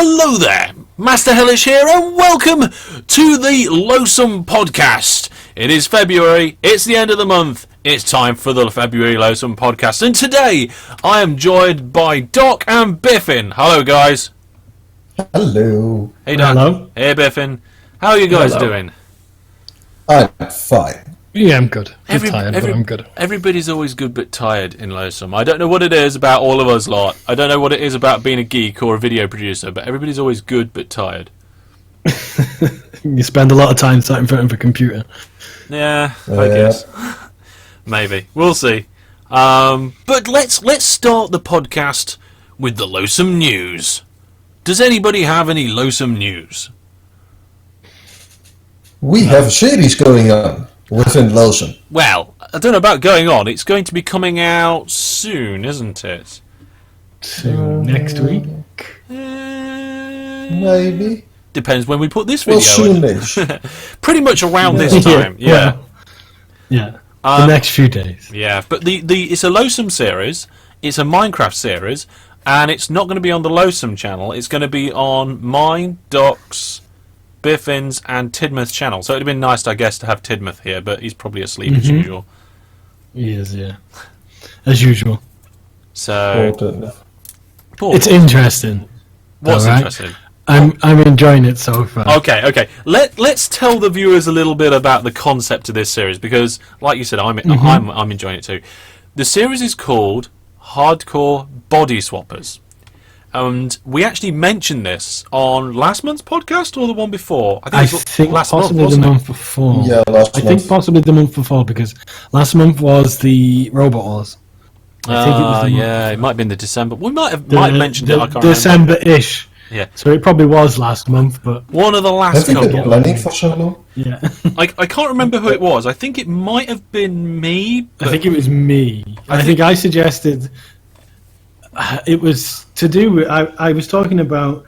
Hello there, Master Hellish here, and welcome to the LOSUM podcast. It is February, it's the end of the month, it's time for the February LOSUM podcast, and today I am joined by Doc and Biffin. Hello, guys. Hello. Hey, Doc. Hello. Hey, Biffin. How are you guys doing? I'm fine. Yeah, I'm good. I'm tired, but I'm good. Everybody's always good but tired in LOSUM. I don't know what it is about all of us lot. I don't know what it is about being a geek or a video producer, but everybody's always good but tired. You spend a lot of time sat in front of a computer. Yeah, I guess. Maybe. We'll see. But let's start the podcast with the LOSUM news. Does anybody have any LOSUM news? We have a series going on within LOSUM. Well, I don't know about going on. It's going to be coming out soon, isn't it? Next week? Maybe. Depends when we put this video soonish. Pretty much around this time, yeah. Yeah. The next few days. Yeah, but it's a LOSUM series, it's a Minecraft series, and it's not going to be on the LOSUM channel, it's going to be on mine, Doc's, Biffin's, and Tidmouth's channel. So it would have been nice, I guess, to have Tidmouth here, but he's probably asleep as usual. He is, yeah. As usual. So... It's interesting. What's right? interesting? I'm enjoying it so far. Okay. Let's tell the viewers a little bit about the concept of this series, because, like you said, I'm enjoying it too. The series is called Hardcore Body Swappers, and we actually mentioned this on last month's podcast or the one before. I think last possibly month, the month before. Yeah, last month. I think possibly the month before, because last month was the Robot Wars. I think it was the month. It might have been the December. We might have mentioned it. I can't December-ish. Yeah. So it probably was last month, but One of the last Have we couple. been planning for so long? yeah. I can't remember who it was. I think it might have been me. I think it was me. I think I suggested it was to do with. I was talking about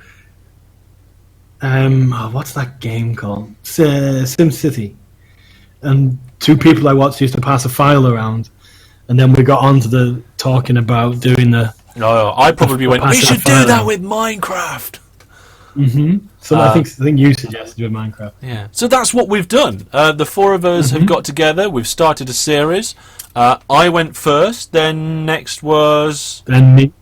what's that game called? SimCity, and two people I watched used to pass a file around, and then we got onto the talking about doing the. No, I probably went. We should do that with Minecraft. So I think you suggested with Minecraft. Yeah. So that's what we've done. The four of us have got together. We've started a series. I went first. Then next was Then me.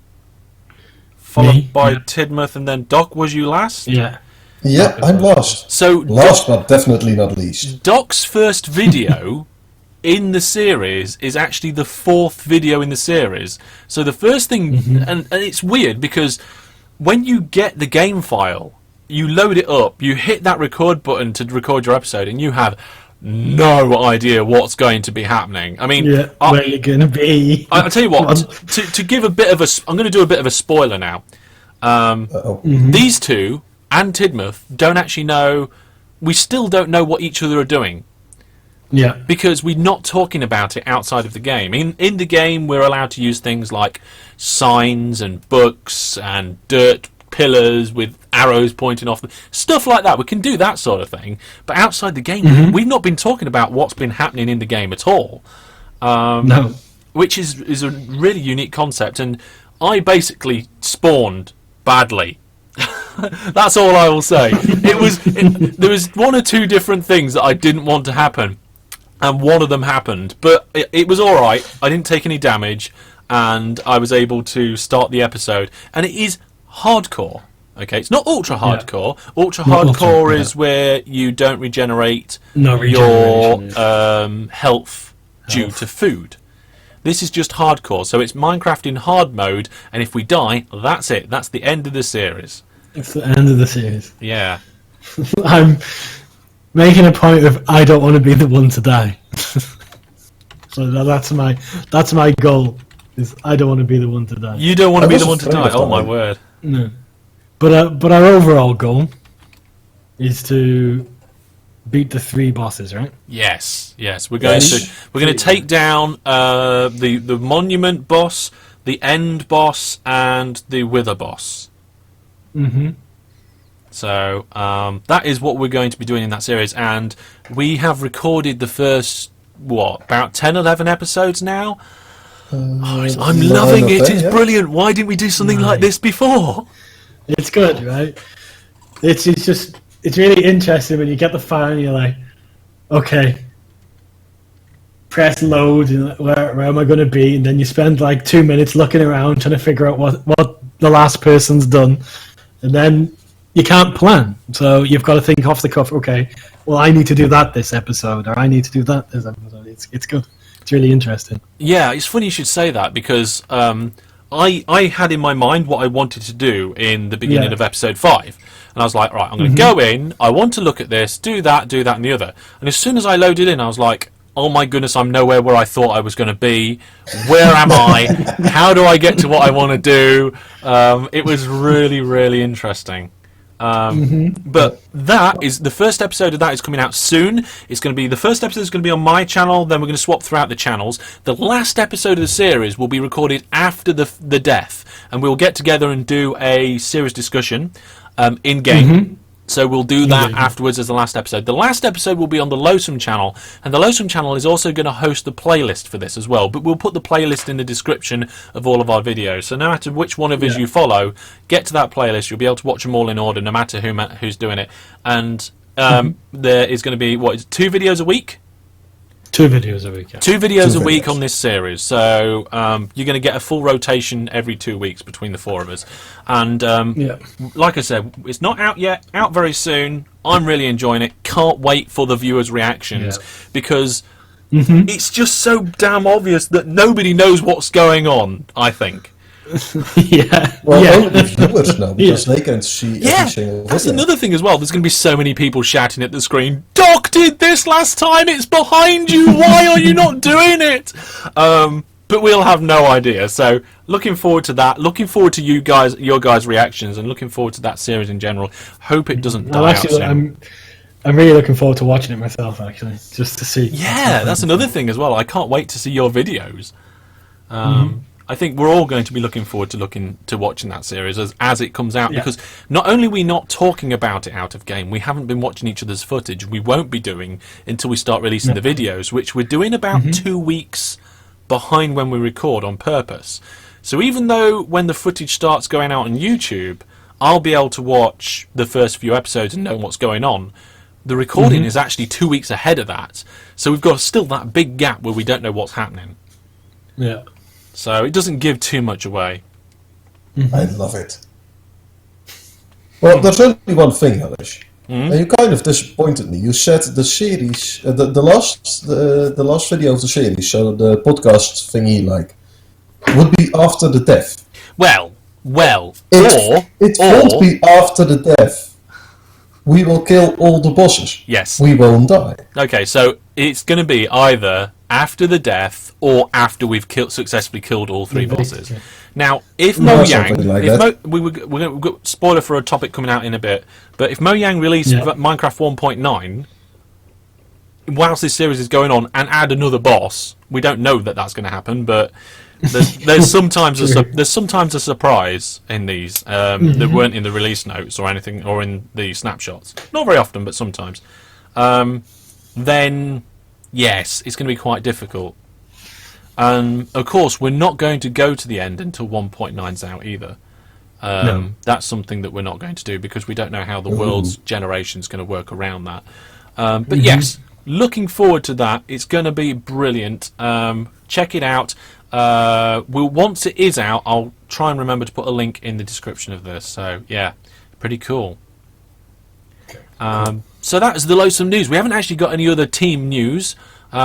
followed by Tidmouth, and then Doc. Was you last? Yeah. Yeah, I'm lost. So Last, but definitely not least. Doc's first video in the series is actually the fourth video in the series. So the first thing, and it's weird because when you get the game file, you load it up, you hit that record button to record your episode, and you have no idea what's going to be happening. I mean, where you're gonna be. I'll tell you what. To give a bit of I'm going to do a bit of a spoiler now. These two and Tidmouth don't actually know. We still don't know what each other are doing. Yeah. Because we're not talking about it outside of the game. In the game, we're allowed to use things like signs and books and dirt pillars with arrows pointing off them. Stuff like that. We can do that sort of thing. But outside the game, we've not been talking about what's been happening in the game at all. No. Which is a really unique concept. And I basically spawned badly. That's all I will say. There was one or two different things that I didn't want to happen. And one of them happened, but it was all right. I didn't take any damage, and I was able to start the episode. And it is hardcore. Okay, it's not ultra hardcore. Yeah. Ultra hardcore is where you don't regenerate your health due to food. This is just hardcore, so it's Minecraft in hard mode. And if we die, that's it. That's the end of the series. It's the end of the series. Yeah. I'm making a point of I don't want to be the one to die. So that's my goal. Is I don't want to be the one to die. You don't want to be the one to die. Oh my word. No. But our overall goal is to beat the 3 bosses, right? Yes. We're going to take down the monument boss, the end boss, and the wither boss. So that is what we're going to be doing in that series, and we have recorded the first about 10, 11 episodes now. I'm loving it. It's brilliant. Why didn't we do something like this before? It's good, right? It's really interesting when you get the file and you're like, okay, press load, and where am I going to be? And then you spend like 2 minutes looking around trying to figure out what the last person's done, and then you can't plan. So you've got to think off the cuff. Okay, well, I need to do that this episode, or I need to do that this episode. It's good. It's really interesting. Yeah, it's funny you should say that because I had in my mind what I wanted to do in the beginning of episode 5. And I was like, right, I'm going to go in, I want to look at this, do that, and the other. And as soon as I loaded in, I was like, oh my goodness, I'm nowhere where I thought I was going to be. Where am I? How do I get to what I want to do? It was really, really interesting. But that is the first episode of that is coming out soon. It's going to be the first episode is going to be on my channel. Then we're going to swap throughout the channels. The last episode of the series will be recorded after the death, and we'll get together and do a series discussion in game. So we'll do that afterwards as the last episode. The last episode will be on the LOSUM channel, and the LOSUM channel is also going to host the playlist for this as well. But we'll put the playlist in the description of all of our videos. So no matter which one of us you follow, get to that playlist. You'll be able to watch them all in order, no matter who's doing it. And there is going to be, 2 videos a week? 2 videos a week. Yeah. 2 videos a week on this series, so you're going to get a full rotation every 2 weeks between the 4 of us. And like I said, it's not out yet. Out very soon. I'm really enjoying it. Can't wait for the viewers' reactions because it's just so damn obvious that nobody knows what's going on. I think. Only viewers know because they can see every single that's video. another thing as well. There's going to be so many people shouting at the screen, Doc did this last time, it's behind you, why are you not doing it? But we'll have no idea. So looking forward to that, looking forward to your guys' reactions, and looking forward to that series in general. Hope it doesn't die out soon. I'm really looking forward to watching it myself, actually, just to see. Yeah, that's another thing as well. I can't wait to see your videos. I think we're all going to be looking forward to watching that series as it comes out, because not only are we not talking about it out of game, we haven't been watching each other's footage. We won't be doing until we start releasing the videos, which we're doing about 2 weeks behind when we record on purpose. So even though when the footage starts going out on YouTube, I'll be able to watch the first few episodes and know what's going on, the recording is actually 2 weeks ahead of that. So we've got still that big gap where we don't know what's happening. Yeah. So it doesn't give too much away. I love it. Well, there's only one thing, Alice. You kind of disappointed me. You said the series, the last video of the series, so the podcast thingy, would be after the death. Well, it won't be after the death. We will kill all the bosses. Yes. We won't die. Okay, so it's going to be either after the death or after we've successfully killed all 3 bosses. Now, if we've got spoiler for a topic coming out in a bit, but if Mojang released Minecraft 1.9 whilst this series is going on and add another boss, we don't know that that's going to happen, but there's sometimes a surprise in these that weren't in the release notes or anything, or in the snapshots. Not very often, but sometimes. Then yes, it's going to be quite difficult. And of course, we're not going to go to the end until 1.9's out either. That's something that we're not going to do because we don't know how the world's generation is going to work around that. But yes, looking forward to that. It's going to be brilliant. Check it out. Once it is out, I'll try and remember to put a link in the description of this. So yeah, pretty cool. So that is the LOSUM news. We haven't actually got any other team news.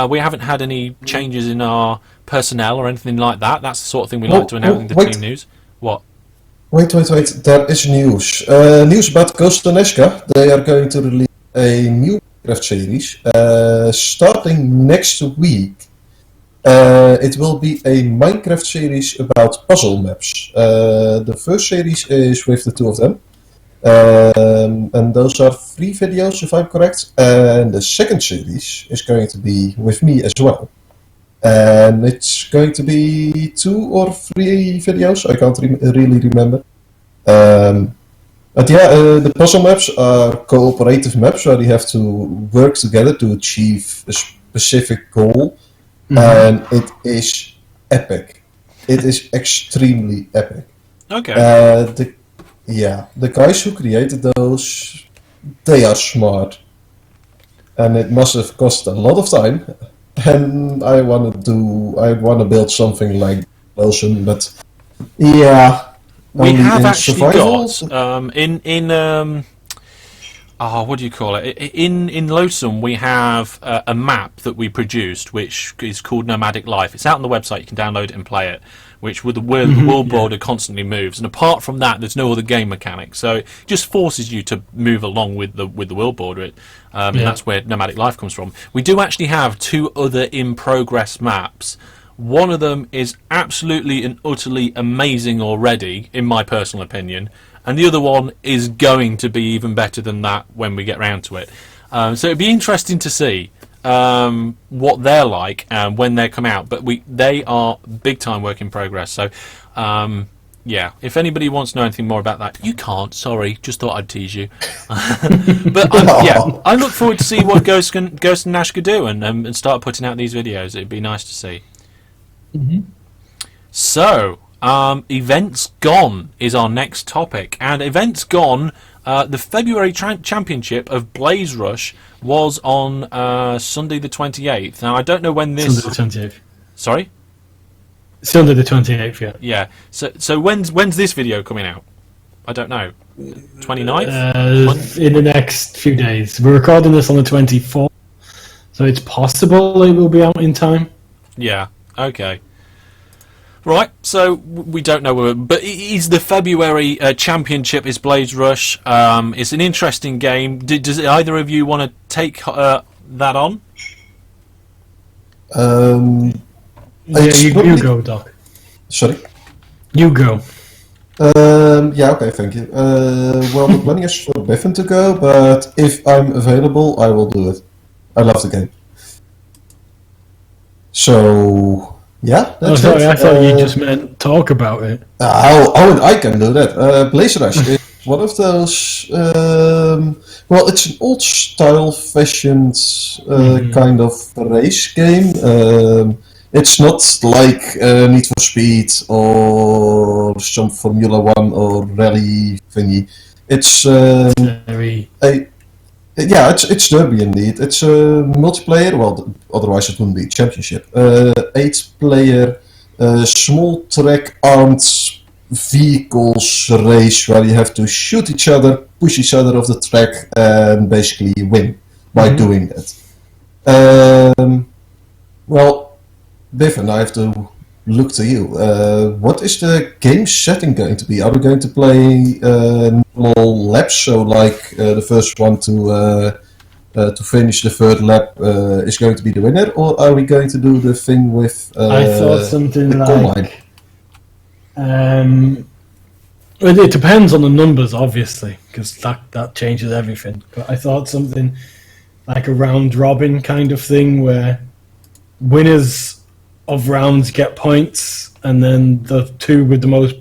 We haven't had any changes in our personnel or anything like that. That's the sort of thing we like to announce in the team news. What? Wait. There is news. News about Ghost and Eska. They are going to release a new Minecraft series starting next week. It will be a Minecraft series about puzzle maps. The first series is with the 2 of them. And those are 3 videos, if I'm correct. And the second series is going to be with me as well. And it's going to be 2 or 3 videos. I can't really remember. But yeah, the puzzle maps are cooperative maps where you have to work together to achieve a specific goal. And it is epic. It is extremely epic. Okay. Yeah, the guys who created those, they are smart. And it must have cost a lot of time. And I wanna build something like Lotion, but yeah. We have in actually survival, got what do you call it? In LOSUM, we have a map that we produced, which is called Nomadic Life. It's out on the website. You can download it and play it. Where the world border constantly moves, and apart from that, there's no other game mechanic. So it just forces you to move along with the world border. And that's where Nomadic Life comes from. We do actually have 2 other in progress maps. One of them is absolutely and utterly amazing already, in my personal opinion. And the other one is going to be even better than that when we get round to it. So it'd be interesting to see what they're like when they come out. But they are big time work in progress. So yeah, if anybody wants to know anything more about that, you can't. Sorry, just thought I'd tease you. But I look forward to see what Ghost and Nash could do and start putting out these videos. It'd be nice to see. So. Events Gone is our next topic, and Events Gone, the February championship of Blaze Rush was on Sunday the 28th. Now I don't know when this. Sunday the 28th. Sorry. Sunday the 28th. Yeah. Yeah. So when's this video coming out? I don't know. 29th. In the next few days. We're recording this on the 24th, so it's possible it will be out in time. Yeah. Okay. Right, so we don't know, but it is the February championship is Blaze Rush. It's an interesting game. Does either of you want to take that on? You go, Doc. Sorry? You go. Yeah, okay, thank you. Well, the planning is for Biffin to go, but if I'm available, I will do it. I love the game. So... yeah, that's sorry, it. I thought you just meant talk about it. And I can do that. Blaze Rush is one of those. Well, it's an old-style-fashioned kind of race game. It's not like Need for Speed or some Formula One or rally thingy. It's Very. yeah, it's derby indeed. It's a multiplayer. Well, otherwise it wouldn't be championship. 8-player, small track armed vehicles race where you have to shoot each other, push each other off the track, and basically win by doing that. Well, Biffin, I have to look to you. What is the game setting going to be? Are we going to play normal laps, so like the first one to finish the third lap is going to be the winner, or are we going to do the thing with I thought something the like. Well, it depends on the numbers, obviously, because that changes everything. But I thought something like a round robin kind of thing, where winners of rounds get points, and then the few with the most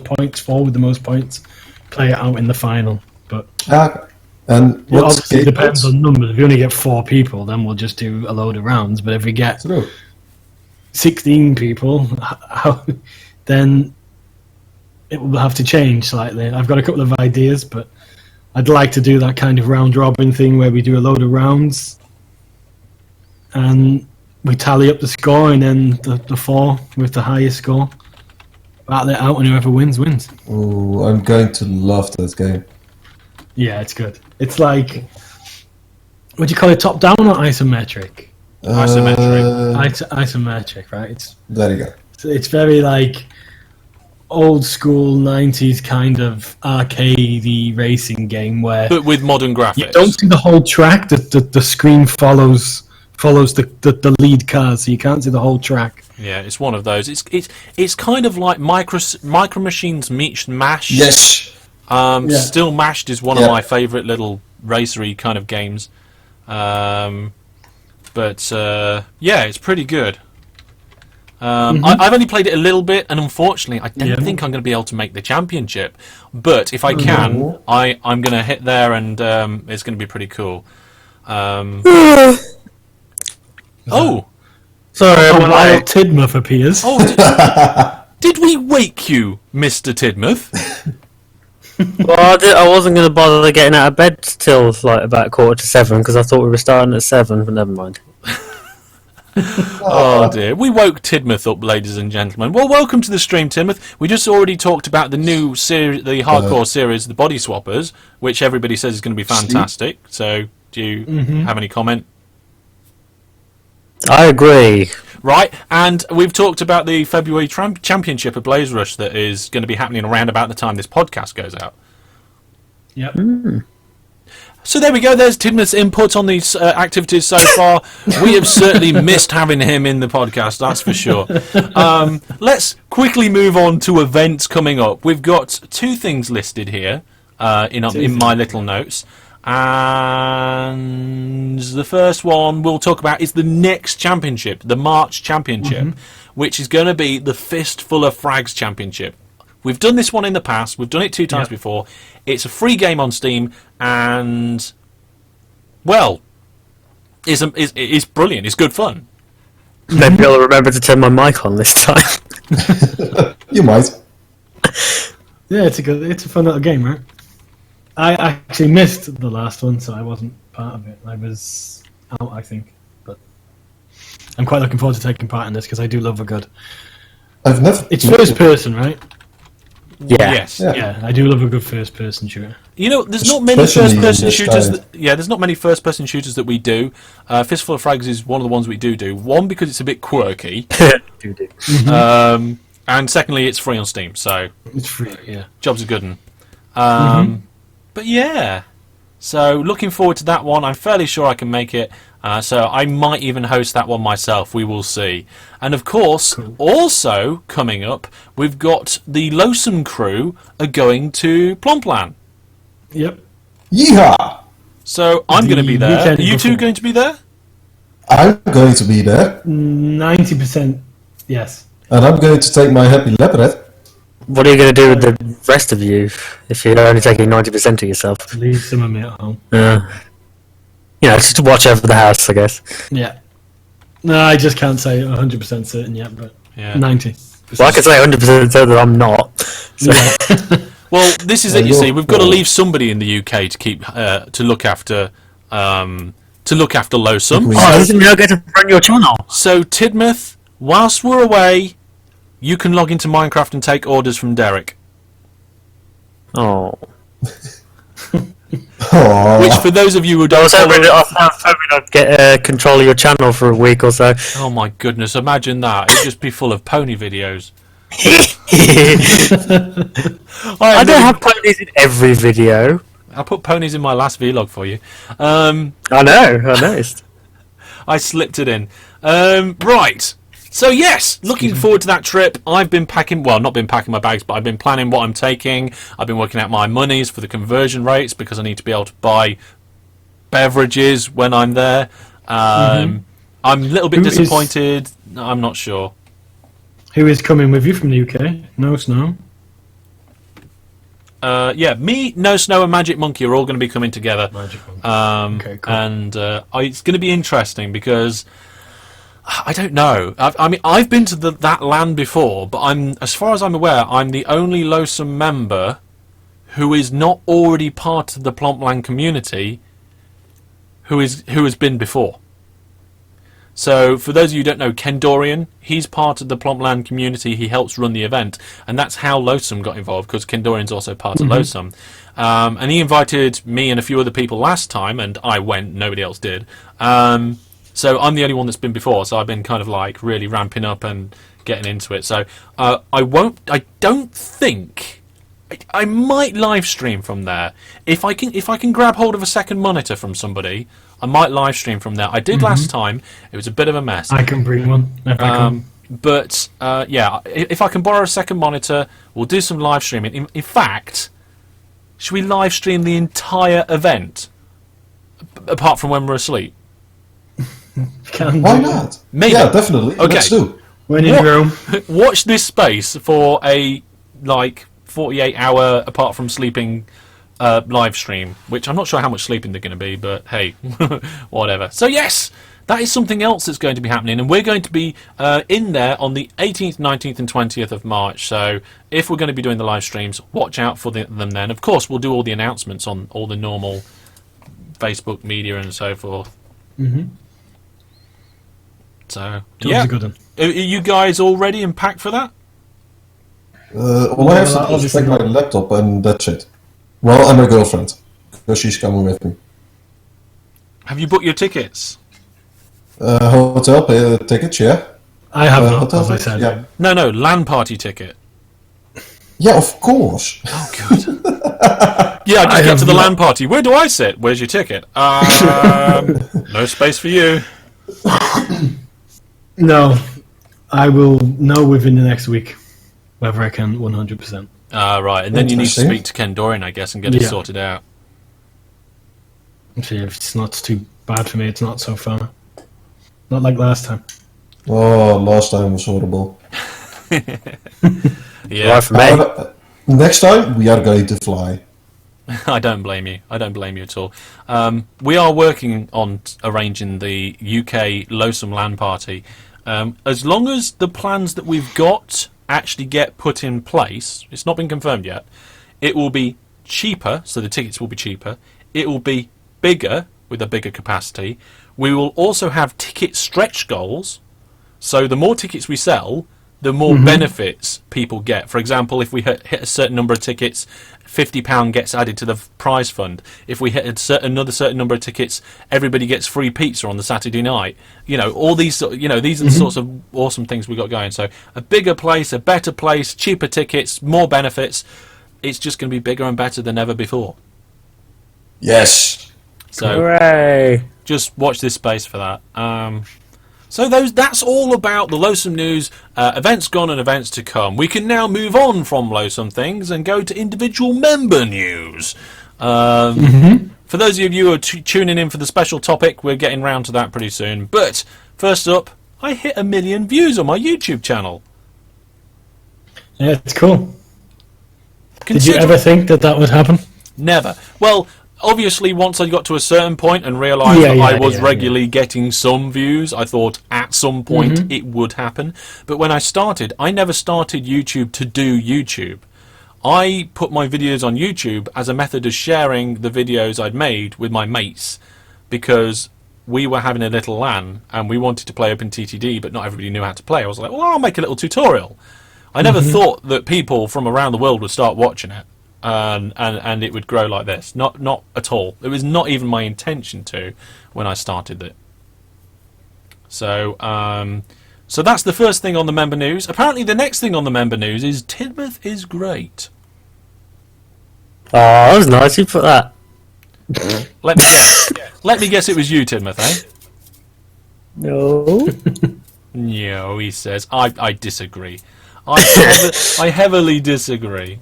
points, 4 with the most points, play it out in the final. But and it obviously depends on numbers. If you only get 4 people, then we'll just do a load of rounds. But if we get 16 people, then it will have to change slightly. I've got a couple of ideas, but I'd like to do that kind of round robin thing where we do a load of rounds and we tally up the score, and then the 4 with the highest score battle it out, and whoever wins wins. Oh, I'm going to love that game. Yeah, it's good. It's like, what do you call it, top down or isometric? Isometric, right? There you go. It's very like old school 90s kind of arcadey racing game where, but with modern graphics. You don't see the whole track. The screen follows the lead cars, so you can't see the whole track. Yeah, it's one of those. It's kind of like Micro Machines meets Mash. Yes. Still Mashed is one of my favourite little racery kind of games. But yeah, it's pretty good. I've only played it a little bit, and unfortunately, I don't think I'm going to be able to make the championship. But if I can, I'm going to hit there, and it's going to be pretty cool. Oh, sorry, wild Tidmouth appears. Oh, did we wake you, Mr. Tidmouth? I wasn't going to bother getting out of bed till like about 6:45 because I thought we were starting at 7, but never mind. Oh dear, we woke Tidmouth up, ladies and gentlemen. Well, welcome to the stream, Tidmouth. We just already talked about the new series, the hardcore series, the Body Swappers, which everybody says is going to be fantastic. So, do you have any comment? I agree. Right, and we've talked about the February Championship of Blaze Rush that is going to be happening around about the time this podcast goes out. Yep. So there we go. There's Tidmouth's input on these activities so far. We have certainly missed having him in the podcast, that's for sure. Let's quickly move on to events coming up. We've got 2 things listed here in my little notes. And the first one we'll talk about is the next championship, the March Championship, which is going to be the Fistful of Frags Championship. We've done this one in the past. We've done it 2 times before. It's a free game on Steam, and well, it's brilliant. It's good fun. Maybe I'll remember to turn my mic on this time. You might. Yeah, it's a fun little game, right? I actually missed the last one, so I wasn't part of it. I was out, I think, but I'm quite looking forward to taking part in this because I do love a good. I've never. It's first person, right? Yeah. Yes. Yeah, I do love a good first person shooter. You know, there's not many Especially in first-person this shooters. time. There's not many first-person shooters that we do. Fistful of Frags is one of the ones we do. One, because it's a bit quirky, and secondly, it's free on Steam, so It's free, yeah. job's a good one. But yeah, so looking forward to that one. I'm fairly sure I can make it, so I might even host that one myself. We will see. And of course, also coming up, we've got the LOSUMG crew are going to Plomplan. Yep. Yeehaw! So I'm going to be there. Are weekend you two before. going to be there? I'm going to be there, 90%, yes. and I'm going to take my happy leopard. What are you going to do with the rest of you if you're only taking 90% of yourself? Leave some of me at home. Just to watch over the house, I guess. Yeah. No, I just can't say 100% certain yet, but Yeah. 90. Well, I can say 100% so that I'm not. So. Well, this is it. You you're- see, we've got to leave somebody in the UK to keep to look after LOSUM. We- Oh, doesn't mean I get to run your channel. So Tidmouth, whilst we're away, you can log into Minecraft and take orders from Derek. Oh. Aww. Which, for those of you who I don't was hoping follow... I'd get control of your channel for a week or so. Oh my goodness, imagine that. It'd just be full of pony videos. I don't have ponies in every video. I put ponies in my last vlog for you. I noticed. I slipped it in. Right. So yes, looking forward to that trip. I've been packing, well, not been packing my bags, but I've been planning what I'm taking. I've been working out my monies for the conversion rates because I need to be able to buy beverages when I'm there. I'm a little bit Who is- disappointed. I'm not sure. Who is coming with you from the UK? No Snow? Yeah, me, No Snow, and Magic Monkey are all going to be coming together. Magic one. Okay, cool. And it's going to be interesting because I don't know. I mean, I've been to that land before, but as far as I'm aware, I'm the only LOSUM member who is not already part of the Plompland community who has been before. So, for those of you who don't know, Ken Dorian, he's part of the Plompland community. He helps run the event, and that's how LOSUM got involved, because Ken Dorian's also part of LOSUM. And he invited me and a few other people last time, and I went. Nobody else did. So I'm the only one that's been before. So I've been kind of like really ramping up and getting into it. So I don't think. I might live stream from there if I can grab hold of a second monitor from somebody. I might live stream from there. I did last time. It was a bit of a mess. I can bring one. If I can. But yeah, if I can borrow a second monitor, we'll do some live streaming. In fact, should we live stream the entire event apart from when we're asleep? Can Why do. not? Maybe. Yeah, definitely. Okay. Let's do. When in Rome. Watch this space for a 48-hour apart from sleeping live stream, which I'm not sure how much sleeping they're going to be, but hey, whatever. So yes, that is something else that's going to be happening, and we're going to be in there on the 18th, 19th, and 20th of March. So if we're going to be doing the live streams, watch out for them then. Of course, we'll do all the announcements on all the normal Facebook media and so forth. Mm-hmm. So Yeah, a good one. Are you guys all ready and packed for that? All I have to do is take my laptop and that's it. Well, and my girlfriend, because she's coming with me. Have you booked your tickets? Hotel tickets, yeah. I have not, hotel as I tickets, said. yeah. No, LAN party ticket. Yeah, of course. Oh, good. Yeah, I just get to the LAN party. Where do I sit? Where's your ticket? No space for you. No, I will know within the next week whether I can 100%. Right, and then you need to Interesting. speak to Ken Dorian, I guess, and get it Yeah. sorted out. See, if it's not too bad for me, it's not so far. Not like last time. Oh, last time was horrible. Yeah, Right for me. Next time, we are going to fly. I don't blame you. I don't blame you at all. We are working on arranging the UK LOSUM LAN party. As long as the plans that we've got actually get put in place, it's not been confirmed yet, it will be cheaper, so the tickets will be cheaper. It will be bigger, with a bigger capacity. We will also have ticket stretch goals, so the more tickets we sell, the more benefits people get. For example, if we hit a certain number of tickets, £50 gets added to the prize fund. If we hit another certain number of tickets, everybody gets free pizza on the Saturday night. You know, all these, these are the sorts of awesome things we got going. So a bigger place, a better place, cheaper tickets, more benefits. It's just going to be bigger and better than ever before. Yes. So Hooray! just watch this space for that. So that's all about the LOSUM news, events gone and events to come. We can now move on from LOSUM things and go to individual member news. For those of you who are tuning in for the special topic, we're getting round to that pretty soon. But first up, I hit 1 million views on my YouTube channel. Yeah, it's cool. Did you Consider- ever think that would happen? Never. Well, obviously, once I got to a certain point and realised that I was regularly getting some views, I thought at some point it would happen. But when I started, I never started YouTube to do YouTube. I put my videos on YouTube as a method of sharing the videos I'd made with my mates, because we were having a little LAN and we wanted to play OpenTTD, but not everybody knew how to play. I was like, well, I'll make a little tutorial. I never thought that people from around the world would start watching it. And it would grow like this. Not at all. It was not even my intention to when I started it. So that's the first thing on the member news. Apparently the next thing on the member news is Tidmouth is great. Oh, that was nice you put that. Let me guess. Let me guess it was you, Tidmouth, eh? No. No, he says. I disagree. I heavily disagree.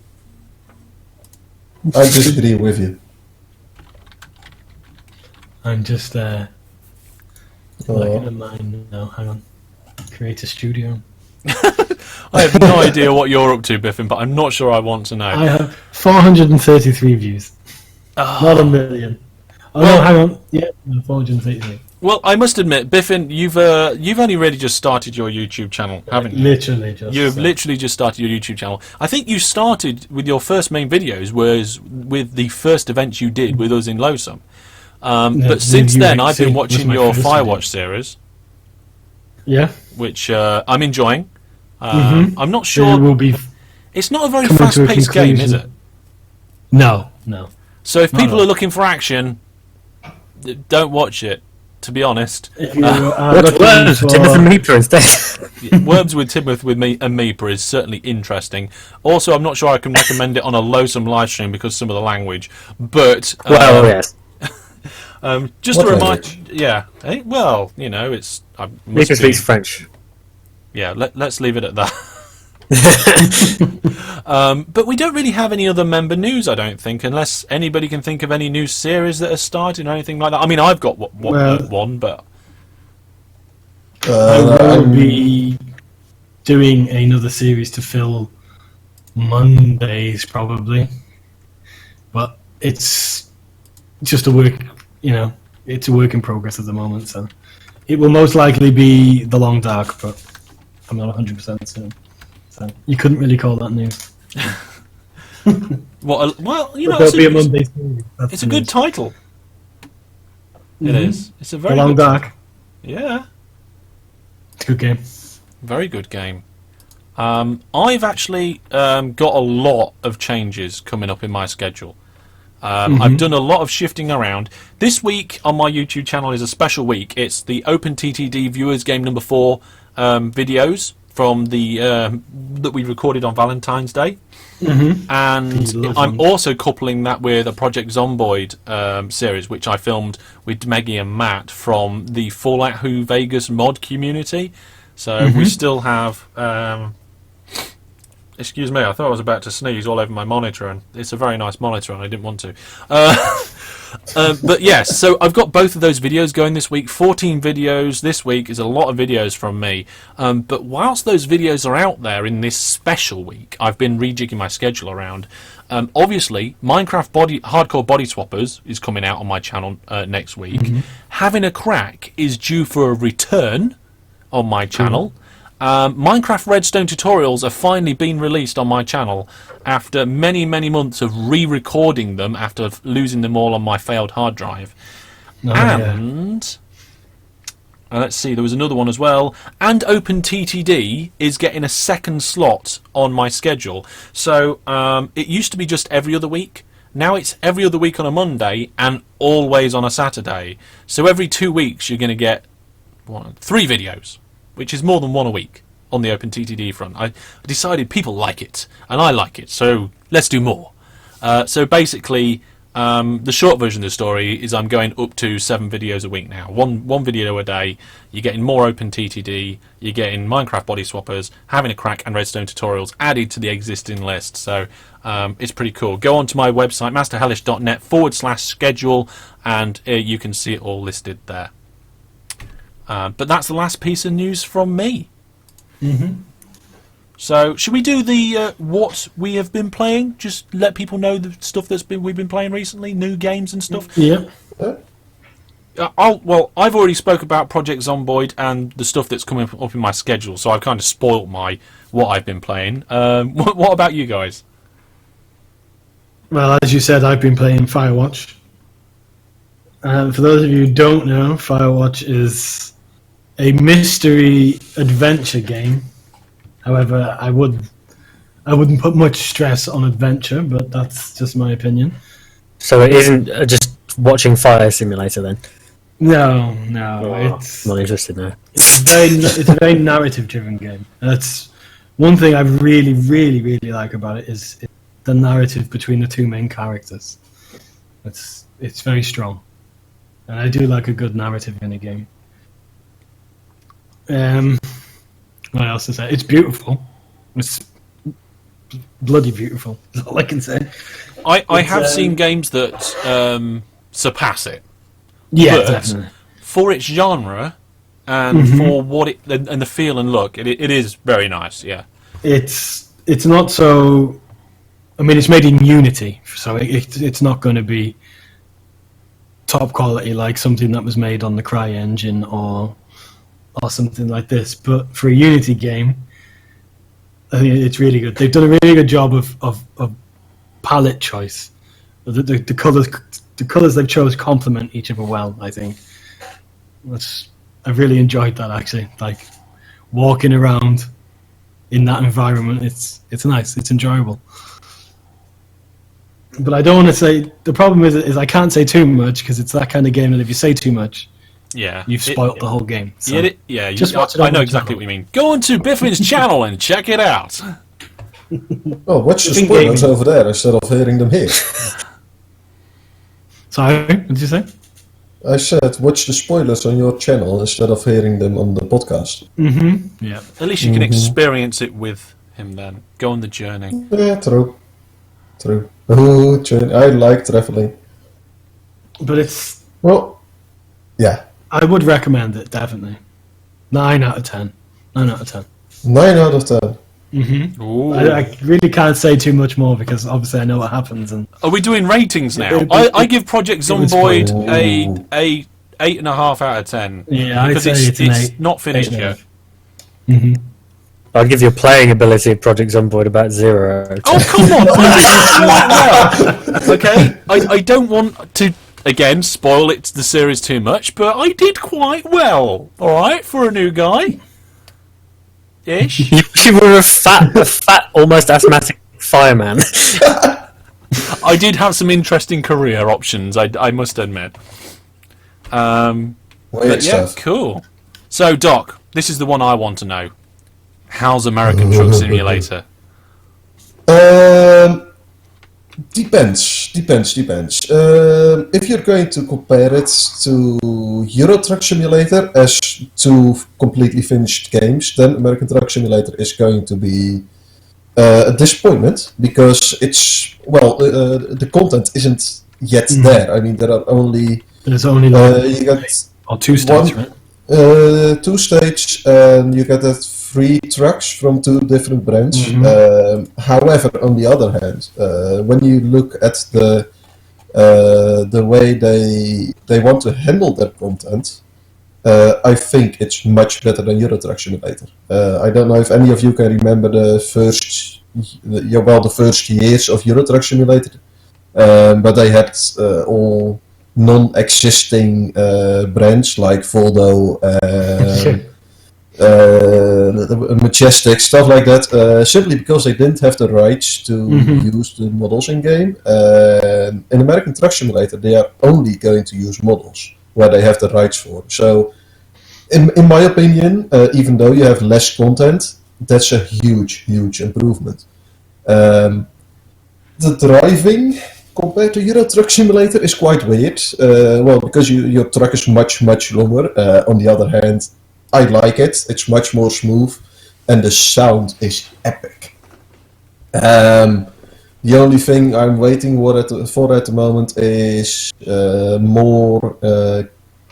I disagree with you. I'm just looking at mine now. Hang on. Create a studio. I have no idea what you're up to, Biffin, but I'm not sure I want to know. I have 433 views. Not 1 million. Oh no, hang on. Yeah, 433. Well, I must admit, Biffin, you've only really just started your YouTube channel, haven't you? Literally just. You've literally just started your YouTube channel. I think you started with your first main videos was with the first events you did with us in LOSUM. But since then, I've been watching your Firewatch series, Yeah. which I'm enjoying. I'm not It sure. will be. It's not a very coming to a fast-paced game, is conclusion. it? No. So if Not people at are all. looking for action, don't watch it. To be honest, If you are What's looking worse? for- Timothy Meeper instead. Worms with Tidmouth with me and Meeper is certainly interesting. Also, I'm not sure I can recommend it on a LOSUM live stream because some of the language. But Well, yes. just What to remind, language? yeah. Well, it's. I must Meeper be, speaks French. yeah. Let's leave it at that. But we don't really have any other member news, I don't think, unless anybody can think of any new series that are starting or anything like that. I mean, I've got one, but I will be doing another series to fill Mondays probably, but it's just a work. It's a work in progress at the moment. So it will most likely be The Long Dark, but I'm not 100% certain. So you couldn't really call that news. Well, you know, There'll be a Monday series. it's a good title. It is. It's a very The Long good Dark. title. Yeah. It's a good game. Very good game. I've actually got a lot of changes coming up in my schedule. I've done a lot of shifting around. This week on my YouTube channel is a special week. It's the OpenTTD Viewers Game number 4 videos from the that we recorded on Valentine's Day. And I'm also coupling that with a Project Zomboid series, which I filmed with Meggie and Matt from the Fallout New Vegas mod community. So we still have... excuse me, I thought I was about to sneeze all over my monitor, and it's a very nice monitor, and I didn't want to. But yes, so I've got both of those videos going this week. 14 videos this week is a lot of videos from me. But whilst those videos are out there in this special week, I've been rejigging my schedule around. Obviously, Minecraft Hardcore Body Swappers is coming out on my channel next week. Having a Crack is due for a return on my channel. Minecraft Redstone tutorials are finally being released on my channel after many months of re-recording them after losing them all on my failed hard drive. And let's see, there was another one as well. And OpenTTD is getting a second slot on my schedule. So it used to be just every other week. Now it's every other week on a Monday and always on a Saturday. So every 2 weeks you're going to get 3 videos, which is more than one a week on the OpenTTD front. I decided people like it, and I like it, so let's do more. So basically, the short version of the story is I'm going up to 7 videos a week now. One video a day. You're getting more OpenTTD, you're getting Minecraft Body Swappers, Having a Crack, and Redstone tutorials added to the existing list. So it's pretty cool. Go onto my website, masterhellish.net/schedule, and you can see it all listed there. But that's the last piece of news from me. So, should we do the what we have been playing? Just let people know the stuff we've been playing recently, new games and stuff. Yeah. I've already spoke about Project Zomboid and the stuff that's coming up in my schedule, so I've kind of spoilt what I've been playing. What about you guys? Well, as you said, I've been playing Firewatch. For those of you who don't know, Firewatch is a mystery adventure game. However, I wouldn't put much stress on adventure, but that's just my opinion. So it isn't just watching Fire Simulator then? No, it's not interested now. It's a very narrative-driven game. That's one thing I really like about it is the narrative between the 2 main characters. It's very strong, and I do like a good narrative in a game. What else to say? It's beautiful. It's bloody beautiful. That's all I can say. I have seen games that surpass it. Yeah, but definitely. For its genre and for what it and the feel and look, it is very nice. Yeah, it's not so. I mean, it's made in Unity, so it's not going to be top quality like something that was made on the CryEngine or something like this. But for a Unity game, I think it's really good. They've done a really good job of palette choice. The colours they've chose complement each other well, I think. I've really enjoyed that, actually. Like, walking around in that environment, it's nice, it's enjoyable. But I don't want to say... The problem is I can't say too much, because it's that kind of game that if you say too much, you've spoilt the whole game. So just watch it. I know exactly what you mean. Go onto Biffin's channel and check it out. Oh, watch the spoilers over there instead of hearing them here. Sorry, what did you say? I said watch the spoilers on your channel instead of hearing them on the podcast. Yeah. At least you can experience it with him then. Go on the journey. Yeah, true. Oh, journey. I like traveling. But it's... Well, yeah. I would recommend it, definitely. 9 out of 10. 9 out of 10. 9 out of 10. I really can't say too much more because obviously I know what happens. And are we doing ratings now? I give Project Zomboid 8.5 out of 10. Yeah, I'd because say it's an 8. not finished 8.5. yet. Mm-hmm. I'll give your playing ability of Project Zomboid about 0 out of 10. Oh, come on! I did quite well. Okay, I don't want to again spoil the series too much, but I did quite well. All right, for a new guy, ish. You were a fat, almost asthmatic fireman. I did have some interesting career options. I must admit. Weird But yeah, stuff. cool. So, Doc, this is the one I want to know. How's American Truck Simulator? Depends. If you're going to compare it to Euro Truck Simulator as two completely finished games, then American Truck Simulator is going to be a disappointment because the content isn't yet there. I mean, there are only There's only you got 2 stages, right? 2 stages, and you get that 3 trucks from 2 different brands. However, on the other hand, when you look at the way they want to handle their content, I think it's much better than Euro Truck Simulator. I don't know if any of you can remember the first years of Euro Truck Simulator, but they had all non-existing brands like Voldo, Majestic, stuff like that, simply because they didn't have the rights to use the models in game. In American Truck Simulator, they are only going to use models where they have the rights for. So, in my opinion, even though you have less content, that's a huge improvement. The driving compared to Euro Truck Simulator is quite weird. Because your truck is much longer. On the other hand, I like it. It's much more smooth, and the sound is epic. The only thing I'm waiting for at the moment is more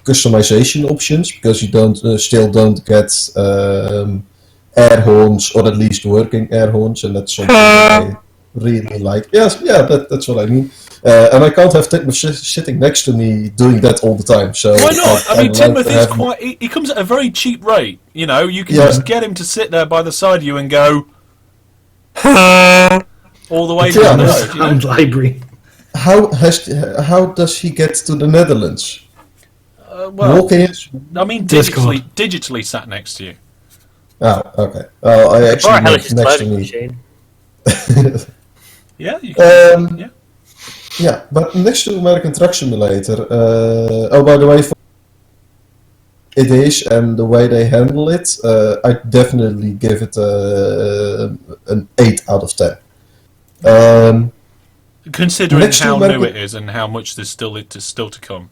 customization options, because you still don't get air horns, or at least working air horns, and that's something that I really like. Yes, yeah, that's what I mean. And I can't have Titmus sitting next to me doing that all the time. So Why not? I mean, like Timoth is quite. He comes at a very cheap rate. You know, you can just get him to sit there by the side of you and go all the way down the road. Sound library. How does he get to the Netherlands? Walking? I mean, Discord. digitally sat next to you. Oh, okay. Well, I actually Or a live next to me. machine. Yeah, you can. Yeah. Yeah, but next to American Truck Simulator, by the way, it is, and the way they handle it, I definitely give it an 8 out of 10. Considering next to how American- new it is and how much there's still to come.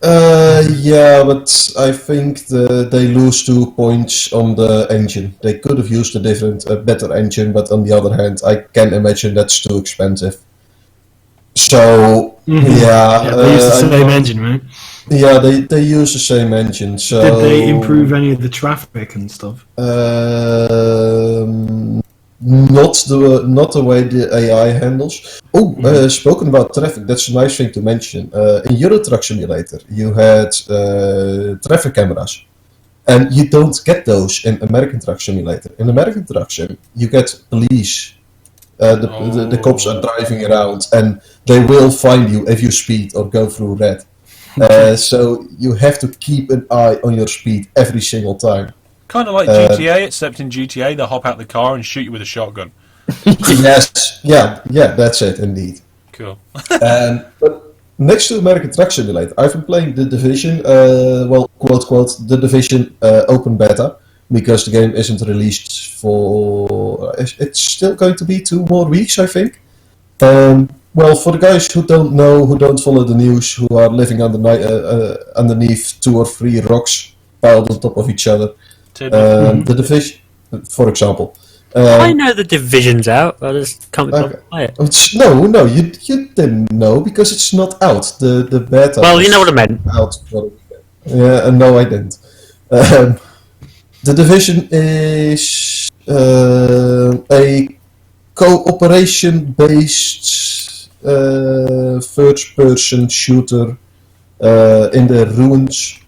Yeah, but I think they lose 2 points on the engine. They could have used a better engine, but on the other hand, I can imagine that's too expensive. So, Yeah, they use the same engine, right? Yeah, they use the same engine. So Did they improve any of the traffic and stuff? Not the way the AI handles. Spoken about traffic, that's a nice thing to mention. In Euro Truck Simulator, you had traffic cameras, and you don't get those in American Truck Simulator. In American Truck Sim, you get police. The cops are driving around, and they will find you if you speed or go through red. So you have to keep an eye on your speed every single time. Kind of like GTA, except in GTA they hop out the car and shoot you with a shotgun. Yes, yeah, that's it indeed. Cool. But next to American Truck Simulator, I've been playing The Division, quote quote, The Division open beta, because the game isn't released for... It's still going to be 2 more weeks, I think. Well, for the guys who don't know, who don't follow the news, who are living underneath 2 or 3 rocks piled on top of each other, The Division, for example. I know the Division's out. I just can't be bothered to play it. No, you didn't know, because it's not out. The beta. Well, you know what I meant. Out for yeah, no, I didn't. The Division is a cooperation-based first-person shooter in the ruins.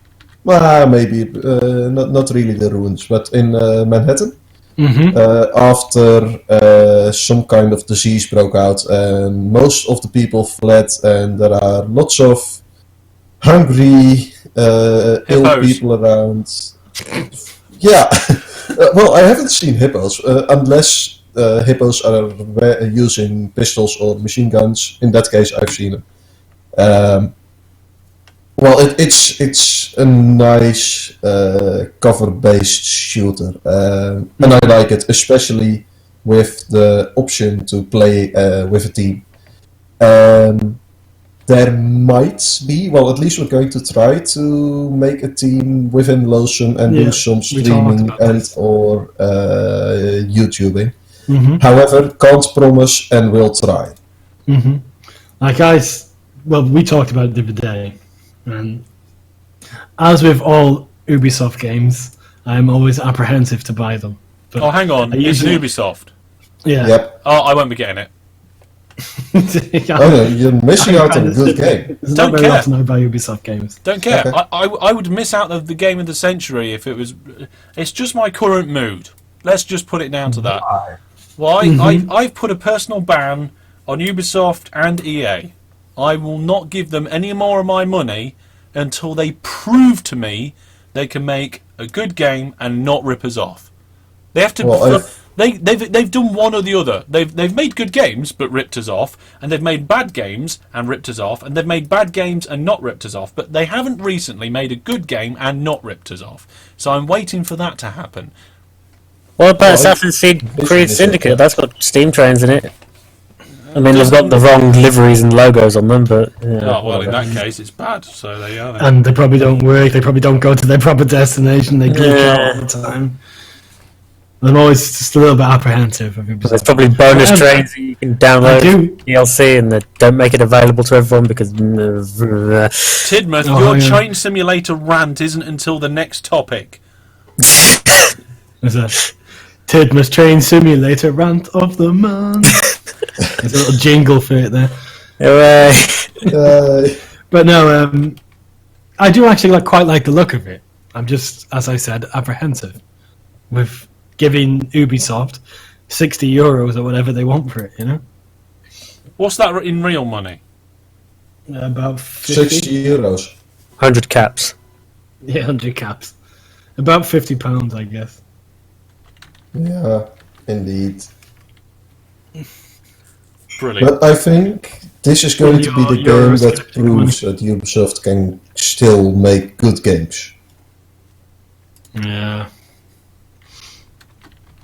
Well, maybe not really the ruins, but in Manhattan. After some kind of disease broke out, and most of the people fled, and there are lots of hungry, ill people around. Yeah, well, I haven't seen hippos, unless hippos are using pistols or machine guns. In that case, I've seen them. Well, it's a nice cover-based shooter, and I like it, especially with the option to play with a team. There might be, well, at least we're going to try to make a team within LOSUM and do some streaming and or YouTubing. However, can't promise and will try. Like we talked about it the other day, and as with all Ubisoft games, I'm always apprehensive to buy them. But hang on, it's an Ubisoft. Yeah. Yep. Oh, I won't be getting it. No, you're missing out on a good game. It's not very often I buy Ubisoft games. Don't care. Okay. I would miss out of the game of the century if it was. It's just my current mood. Let's just put it down to that. Well, I've put a personal ban on Ubisoft and EA. I will not give them any more of my money until they prove to me they can make a good game and not rip us off. They have to. Well, they've done one or the other. They've made good games but ripped us off, and they've made bad games and ripped us off, and they've made bad games and not ripped us off. But they haven't recently made a good game and not ripped us off. So I'm waiting for that to happen. What about Assassin's Creed Syndicate? That's got steam trains in it. I mean, they've got the wrong liveries and logos on them, but... Yeah, oh, well, in that case, it's bad, so there you are. And they probably don't work, they probably don't go to their proper destination, they glitch out all the time. I'm always just a little bit apprehensive of Ubisoft. There's probably bonus trains that you can download DLC, and they don't make it available to everyone because... Tidmouth, your train simulator rant isn't until the next topic. There's a Tidmouth Train Simulator rant of the month. There's a little jingle for it there. But no, I do actually quite like the look of it. I'm just, as I said, apprehensive with giving Ubisoft €60 or whatever they want for it, you know? What's that in real money? About 50. €60. 100 caps. Yeah, 100 caps. About £50, I guess. Yeah, indeed. Brilliant. But I think this is going to be the game that proves that Ubisoft can still make good games. Yeah.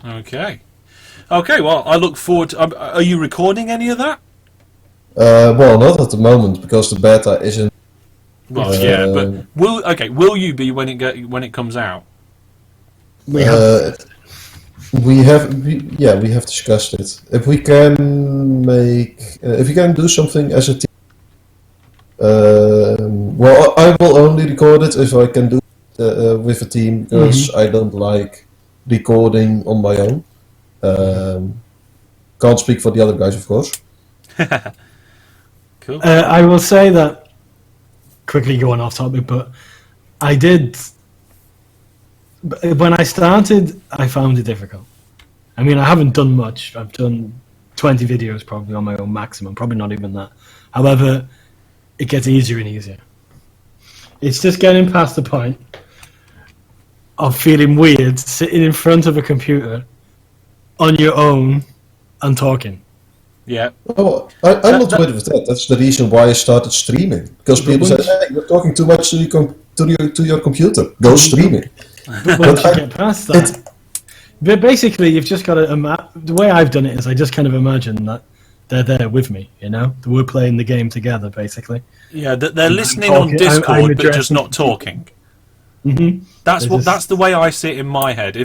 Okay. Okay, well, I look forward to... are you recording any of that? Well, not at the moment, because the beta isn't... Well, yeah, but... Will you be when it comes out? We have discussed it. If we can do something as a team, well, I will only record it if I can do it with a team, because I don't like recording on my own. Can't speak for the other guys, of course. Cool. I will say that, quickly going off topic, but I did... When I started, I found it difficult. I mean, I haven't done much. I've done 20 videos probably on my own maximum, probably not even that. However, it gets easier and easier. It's just getting past the point of feeling weird sitting in front of a computer on your own and talking. Yeah. Oh, I'm not worried with that. That's the reason why I started streaming. Because people said, "Hey, you're talking too much to your computer. Go streaming." But once you get past that, but basically you've just got to the way I've done it is I just kind of imagine that they're there with me, you know? We're playing the game together, basically. Yeah, they're listening on Discord, but just not talking. Mm-hmm. That's the way I see it in my head.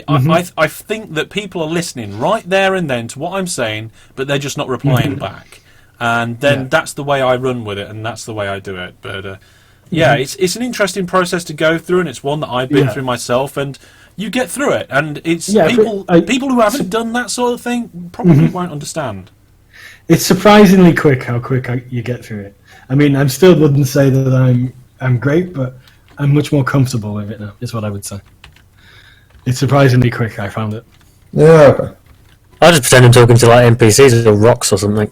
I think that people are listening right there and then to what I'm saying, but they're just not replying back. And then that's the way I run with it, and that's the way I do it. But it's an interesting process to go through, and it's one that I've been through myself, and you get through it. And it's people who haven't done that sort of thing probably won't understand. It's surprisingly quick how quick you get through it. I mean, I still wouldn't say that I'm great, but I'm much more comfortable with it now. Is what I would say. It's surprisingly quick. I found it. Yeah, okay. I just pretend I'm talking to like NPCs or rocks or something.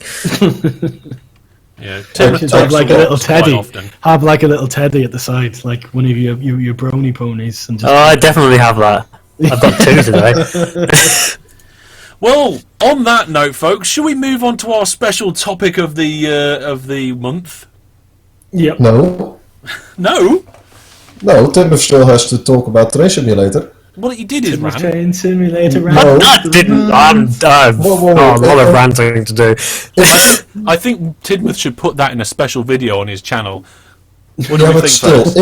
Yeah, You Tim should talks have like to a little rocks quite teddy. often. Have like a little teddy at the side, like one of your brony ponies, and just. Oh, I definitely have that. I've got 2 today. Well, on that note, folks, shall we move on to our special topic of the month? Yep. No. No. No, Tim still has to talk about Train Simulator. What he did is ran. Train Simulator. No. I didn't. I've Whoa, got a lot of ranting to do. I think Tidmouth should put that in a special video on his channel. What do Yeah, we but think, still, folks?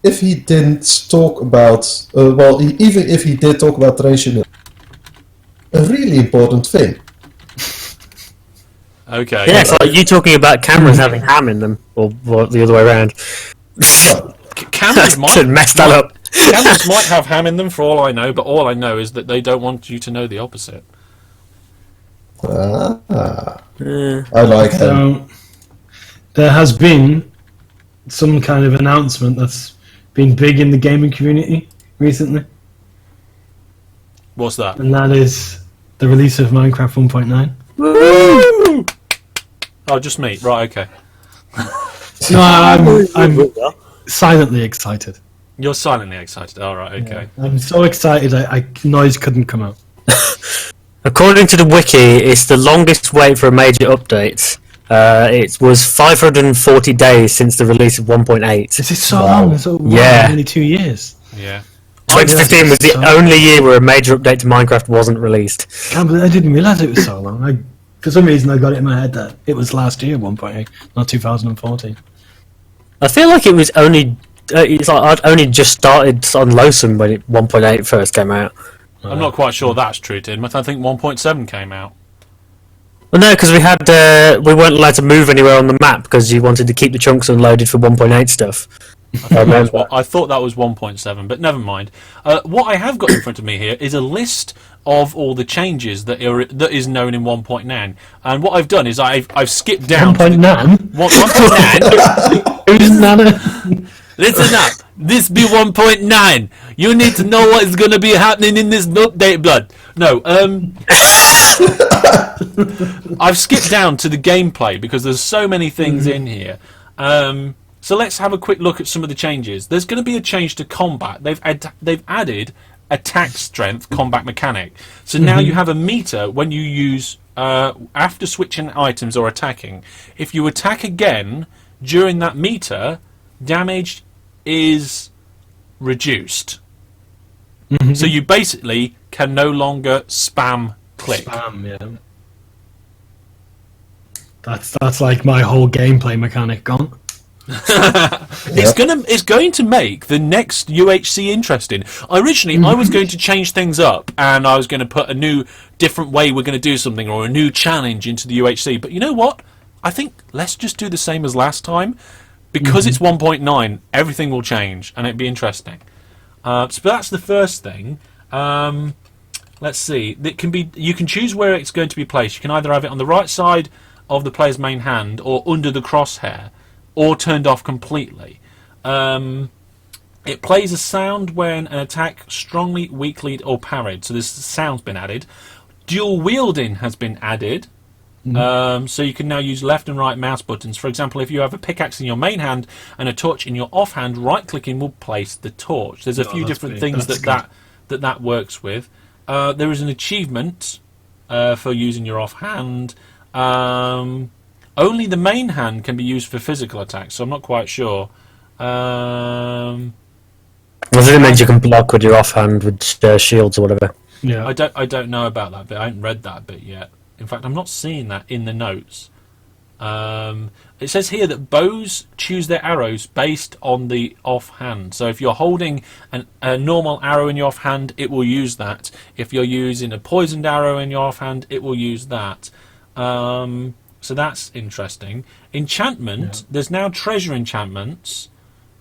if he didn't talk about, even if he did talk about Train Simulator, a really important thing. Okay. Yeah, it's like you talking about cameras having ham in them, or the other way around. Well, Cameras Should mess that up. Cameras might have ham in them for all I know, but all I know is that they don't want you to know the opposite. I like them. So there has been some kind of announcement that's been big in the gaming community recently, What's that? and that is the release of Minecraft 1.9. Woo! Oh, just me. Right, okay. No, I'm silently excited. You're silently excited. All right, okay. I'm so excited, noise couldn't come out. According to the wiki, it's the longest wait for a major update. It was 540 days since the release of 1.8. Is it so Wow. long? So Yeah. Nearly 2 years. Yeah. 2015 was the only year where a major update to Minecraft wasn't released. I didn't realise it was so long. For some reason, I got it in my head that it was last year, 1.8, not 2014. I feel like it was only. It's like I'd only just started on LOSUM when 1.8 first came out. I'm not quite sure that's true, Tidmouth. I think 1.7 came out. Well, no, because we weren't allowed to move anywhere on the map because you wanted to keep the chunks unloaded for 1.8 stuff. I thought that was 1.7, but never mind. What I have got in front of me here is a list of all the changes that is known in 1.9, and what I've done is I've skipped down 1.9? 1.9. Who's Nana? Listen up. This be 1.9. You need to know what is going to be happening in this update, blood. No, I've skipped down to the gameplay because there's so many things in here. So let's have a quick look at some of the changes. There's going to be a change to combat. They've added attack strength combat mechanic. So now you have a meter when you use after switching items or attacking. If you attack again during that meter, damage is reduced. So you basically can no longer spam click. Spam, yeah. That's like my whole gameplay mechanic gone. It's going to make the next UHC interesting. Originally, I was going to change things up, and I was going to put a new, different way we're going to do something, or a new challenge into the UHC. But you know what? I think let's just do the same as last time, because it's 1.9. Everything will change, and it'd be interesting. So that's the first thing. Let's see. You can choose where it's going to be placed. You can either have it on the right side of the player's main hand, or under the crosshair, or turned off completely. It plays a sound when an attack strongly, weakly, or parried. So this sound's been added. Dual wielding has been added. So you can now use left and right mouse buttons. For example, if you have a pickaxe in your main hand and a torch in your offhand, right-clicking will place the torch. There's a few different things that works with. There is an achievement for using your offhand. Only the main hand can be used for physical attacks, so I'm not quite sure. I think it means you can block with your offhand with shields or whatever. Yeah. I don't know about that bit. I haven't read that bit yet. In fact, I'm not seeing that in the notes. It says here that bows choose their arrows based on the offhand. So if you're holding a normal arrow in your offhand, it will use that. If you're using a poisoned arrow in your offhand, it will use that. So that's interesting. Enchantment. There's now treasure enchantments.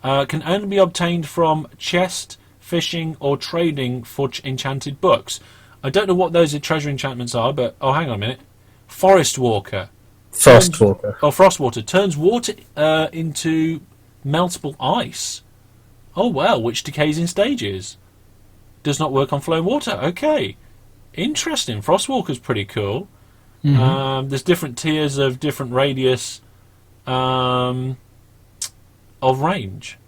Can only be obtained from chest, fishing, or trading for enchanted books. I don't know what those treasure enchantments are, but... Oh, hang on a minute. Forest Walker. Frostwalker. Frostwater turns water into meltable ice. Oh well, which decays in stages. Does not work on flowing water. Okay, interesting. Frostwalker's pretty cool. There's different tiers of different radius of range,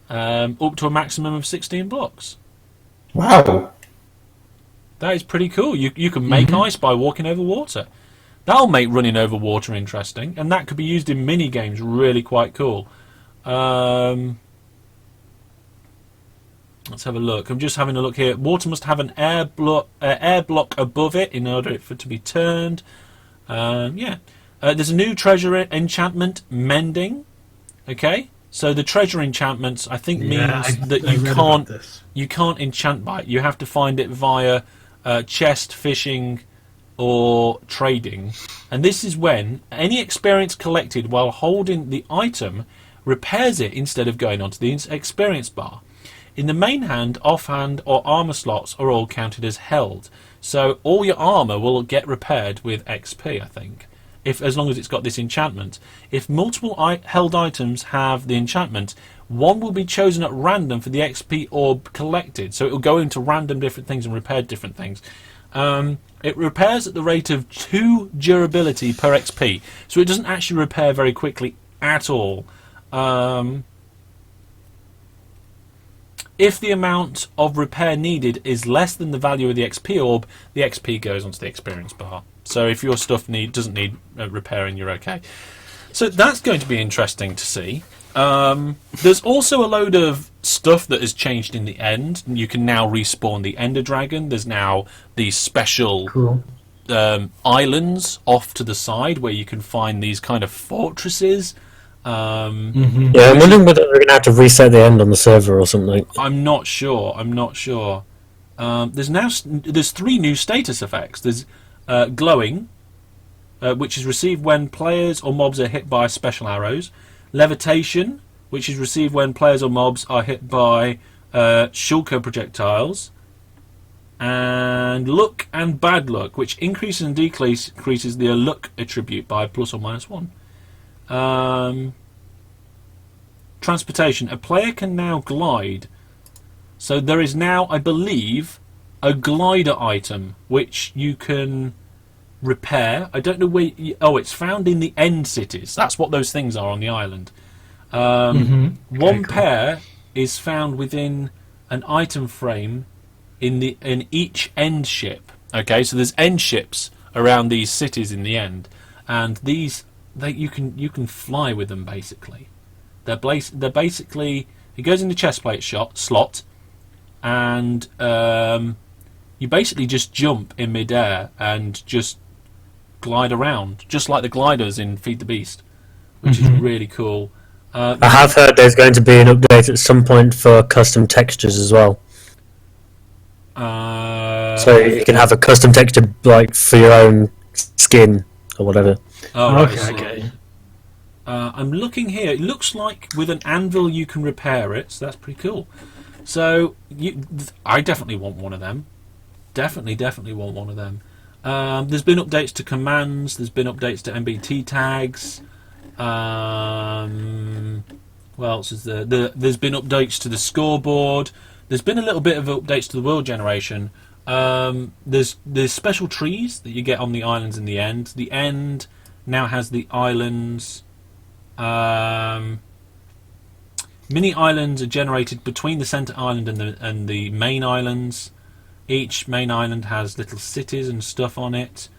up to a maximum of 16 blocks. Wow. That is pretty cool. You can make ice by walking over water. That'll make running over water interesting, and that could be used in mini games. Really quite cool. Let's have a look. I'm just having a look here. Water must have an air block above it in order for it to be turned. There's a new treasure enchantment, mending. Okay, so the treasure enchantments I think means that you can't enchant by it. You have to find it via chest, fishing, or trading. And this is when any experience collected while holding the item repairs it instead of going onto the experience bar. In the main hand, offhand, or armor slots are all counted as held. So all your armor will get repaired with XP, I think, as long as it's got this enchantment. If multiple held items have the enchantment, one will be chosen at random for the XP orb collected. So it will go into random different things and repair different things. It repairs at the rate of 2 durability per XP. So it doesn't actually repair very quickly at all. If the amount of repair needed is less than the value of the XP orb, the XP goes onto the experience bar. So if your stuff doesn't need repairing, you're okay. So that's going to be interesting to see. There's also a load of stuff that has changed in the end. You can now respawn the Ender Dragon. There's now these special islands off to the side where you can find these kind of fortresses. I'm wondering whether we're going to have to reset the end on the server or something. I'm not sure. There's 3 new status effects. There's glowing, which is received when players or mobs are hit by special arrows. Levitation, which is received when players or mobs are hit by shulker projectiles. And luck and bad luck, which increases and decreases the luck attribute by plus or minus 1. Transportation. A player can now glide. So there is now, I believe, a glider item which you can repair. I don't know where. It's found in the end cities. That's what those things are on the island. One pair is found within an item frame in each end ship. Okay, so there's end ships around these cities in the end, and these you can fly with them basically. They're basically, it goes in the chest plate slot, and you basically just jump in midair and just glide around, just like the gliders in Feed the Beast, which is really cool. I have heard there's going to be an update at some point for custom textures as well. So you can have a custom texture like for your own skin or whatever. Oh, okay. I'm looking here. It looks like with an anvil you can repair it, so that's pretty cool. So I definitely want one of them. Definitely want one of them. There's been updates to commands. There's been updates to MBT tags. What else is there? There's been updates to the scoreboard. There's been a little bit of updates to the world generation. There's special trees that you get on the islands in the end. The end now has the islands. Mini islands are generated between the center island and the main islands. Each main island has little cities and stuff on it.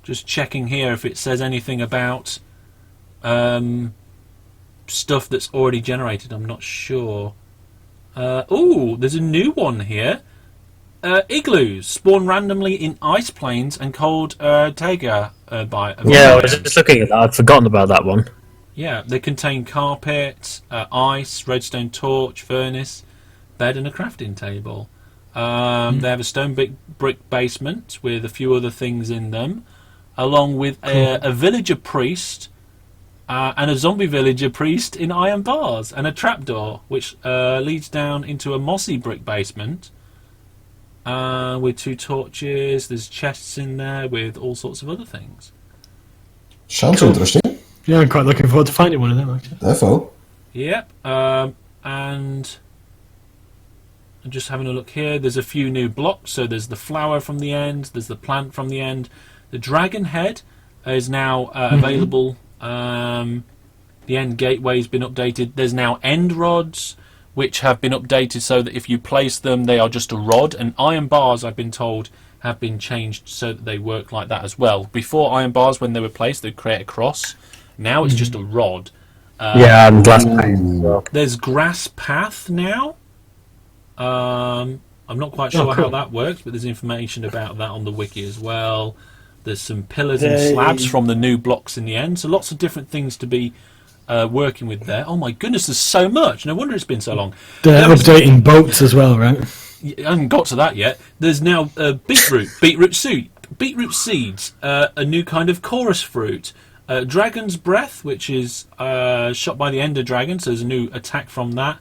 Just checking here if it says anything about stuff that's already generated. I'm not sure. There's a new one here. Igloos spawn randomly in ice plains and cold taiga by. Yeah, I was just looking at that. I'd forgotten about that one. Yeah, they contain carpet, ice, redstone torch, furnace, bed, and a crafting table. They have a stone brick basement with a few other things in them, along with a villager priest and a zombie villager priest in iron bars, and a trapdoor which leads down into a mossy brick basement. with 2 torches. There's chests in there with all sorts of other things. Sounds interesting. Yeah, I'm quite looking forward to finding one of them, actually. Defo. Yep. And I'm just having a look here. There's a few new blocks. So there's the flower from the end. There's the plant from the end. The dragon head is now available. The end gateway's been updated. There's now end rods, which have been updated so that if you place them, they are just a rod. And iron bars, I've been told, have been changed so that they work like that as well. Before, iron bars, when they were placed, they'd create a cross. Now it's just a rod. Yeah, and glass pane as well. There's grass path now. I'm not quite sure how that works, but there's information about that on the wiki as well. There's some pillars and slabs from the new blocks in the end. So lots of different things to be working with there. Oh my goodness, there's so much. No wonder it's been so long. They're updating boats as well, right? I haven't got to that yet. There's now beetroot seeds, a new kind of chorus fruit, dragon's breath, which is shot by the ender dragon, so there's a new attack from that.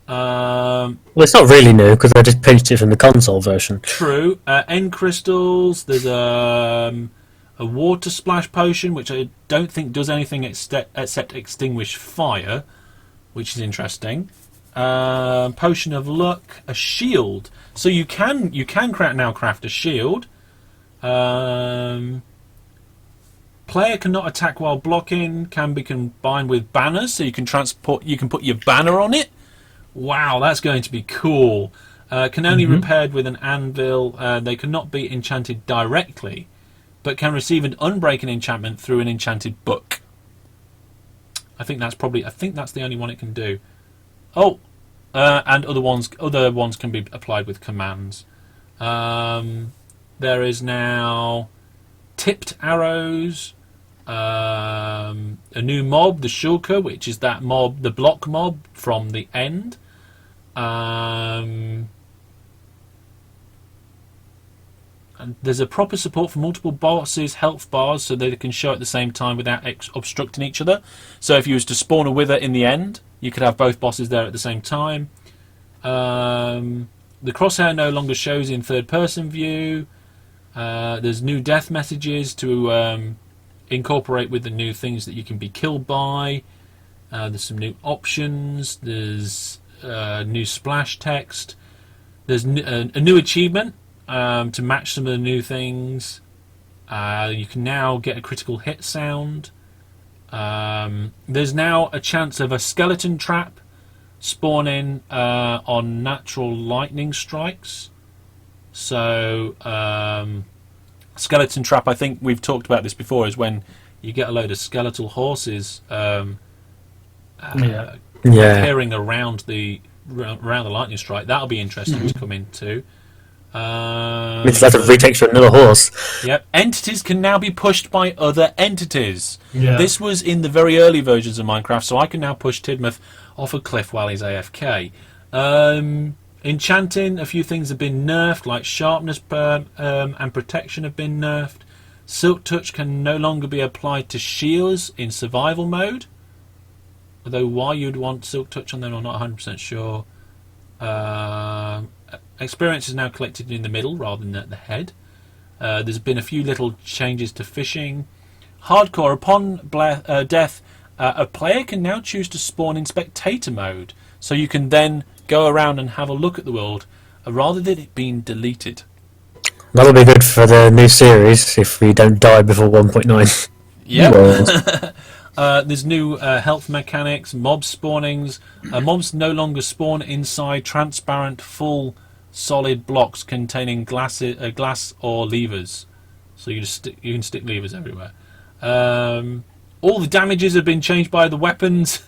Well, it's not really new because I just pinched it from the console version. True. End crystals. There's a water splash potion, which I don't think does anything except extinguish fire, which is interesting. Potion of luck, a shield. So you can now craft a shield. Player cannot attack while blocking. Can be combined with banners, so you can put your banner on it. Wow, that's going to be cool. Can only be repaired with an anvil. They cannot be enchanted directly, but can receive an unbreaking enchantment through an enchanted book. I think that's the only one it can do. Oh, and other ones can be applied with commands. There is now tipped arrows. A new mob, the Shulker, which is that mob, the block mob from the end. And there's a proper support for multiple bosses' health bars, so they can show at the same time without obstructing each other. So if you was to spawn a wither in the end, you could have both bosses there at the same time. The crosshair no longer shows in third-person view. There's new death messages to incorporate with the new things that you can be killed by. There's some new options. There's new splash text. There's a new achievement to match some of the new things. You can now get a critical hit sound. There's now a chance of a skeleton trap spawning on natural lightning strikes. So skeleton trap, I think we've talked about this before, is when you get a load of skeletal horses appearing around the lightning strike. That'll be interesting to come into. It's like a retakes for another horse. Yep. Entities can now be pushed by other entities. Yeah. This was in the very early versions of Minecraft, so I can now push Tidmouth off a cliff while he's AFK. Enchanting, a few things have been nerfed, like sharpness and protection have been nerfed. Silk Touch can no longer be applied to shields in survival mode. Although why you'd want Silk Touch on them, I'm not 100% sure. Experience is now collected in the middle rather than at the head. There's been a few little changes to fishing. Hardcore, upon death, a player can now choose to spawn in spectator mode, so you can then go around and have a look at the world rather than it being deleted. That'll be good for the new series if we don't die before 1.9. Yeah. There's new health mechanics, mob spawnings. Mobs no longer spawn inside transparent, full, solid blocks containing glass or levers. So you can stick levers everywhere. All the damages have been changed by the weapons,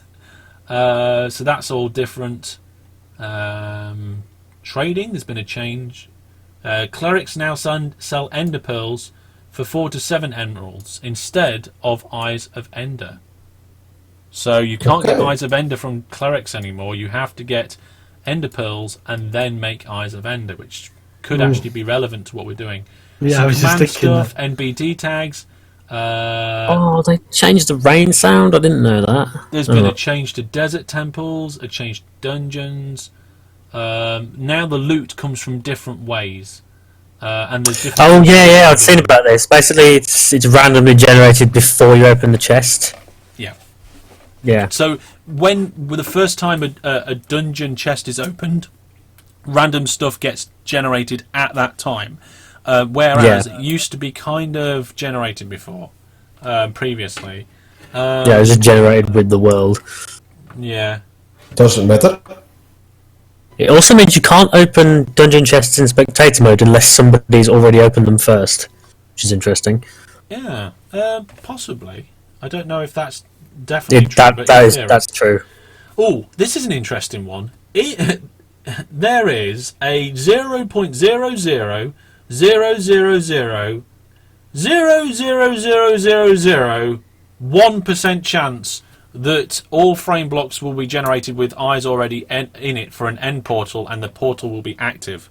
so that's all different. Trading, there's been a change. Clerics now sell ender pearls for 4 to 7 emeralds instead of Eyes of Ender. So you can't get Eyes of Ender from clerics anymore. You have to get ender pearls and then make Eyes of Ender, which could actually be relevant to what we're doing. Yeah, Some I was just command thinking stuff, NBD tags. They changed the rain sound? I didn't know that. There's been a change to desert temples, a change to dungeons. Now the loot comes from different ways, and there's different. Oh yeah, I've seen about this. Basically, it's randomly generated before you open the chest. Yeah. Yeah. So with the first time a dungeon chest is opened, random stuff gets generated at that time, whereas it used to be kind of generated before, previously. Yeah, it's just generated with the world. Yeah. Doesn't matter. It also means you can't open dungeon chests in spectator mode unless somebody's already opened them first, which is interesting. Yeah. Possibly. I don't know if that's definitely true. That's true. Oh, this is an interesting one. There is a 0.00000000001% chance that all frame blocks will be generated with eyes already in it for an end portal, and the portal will be active.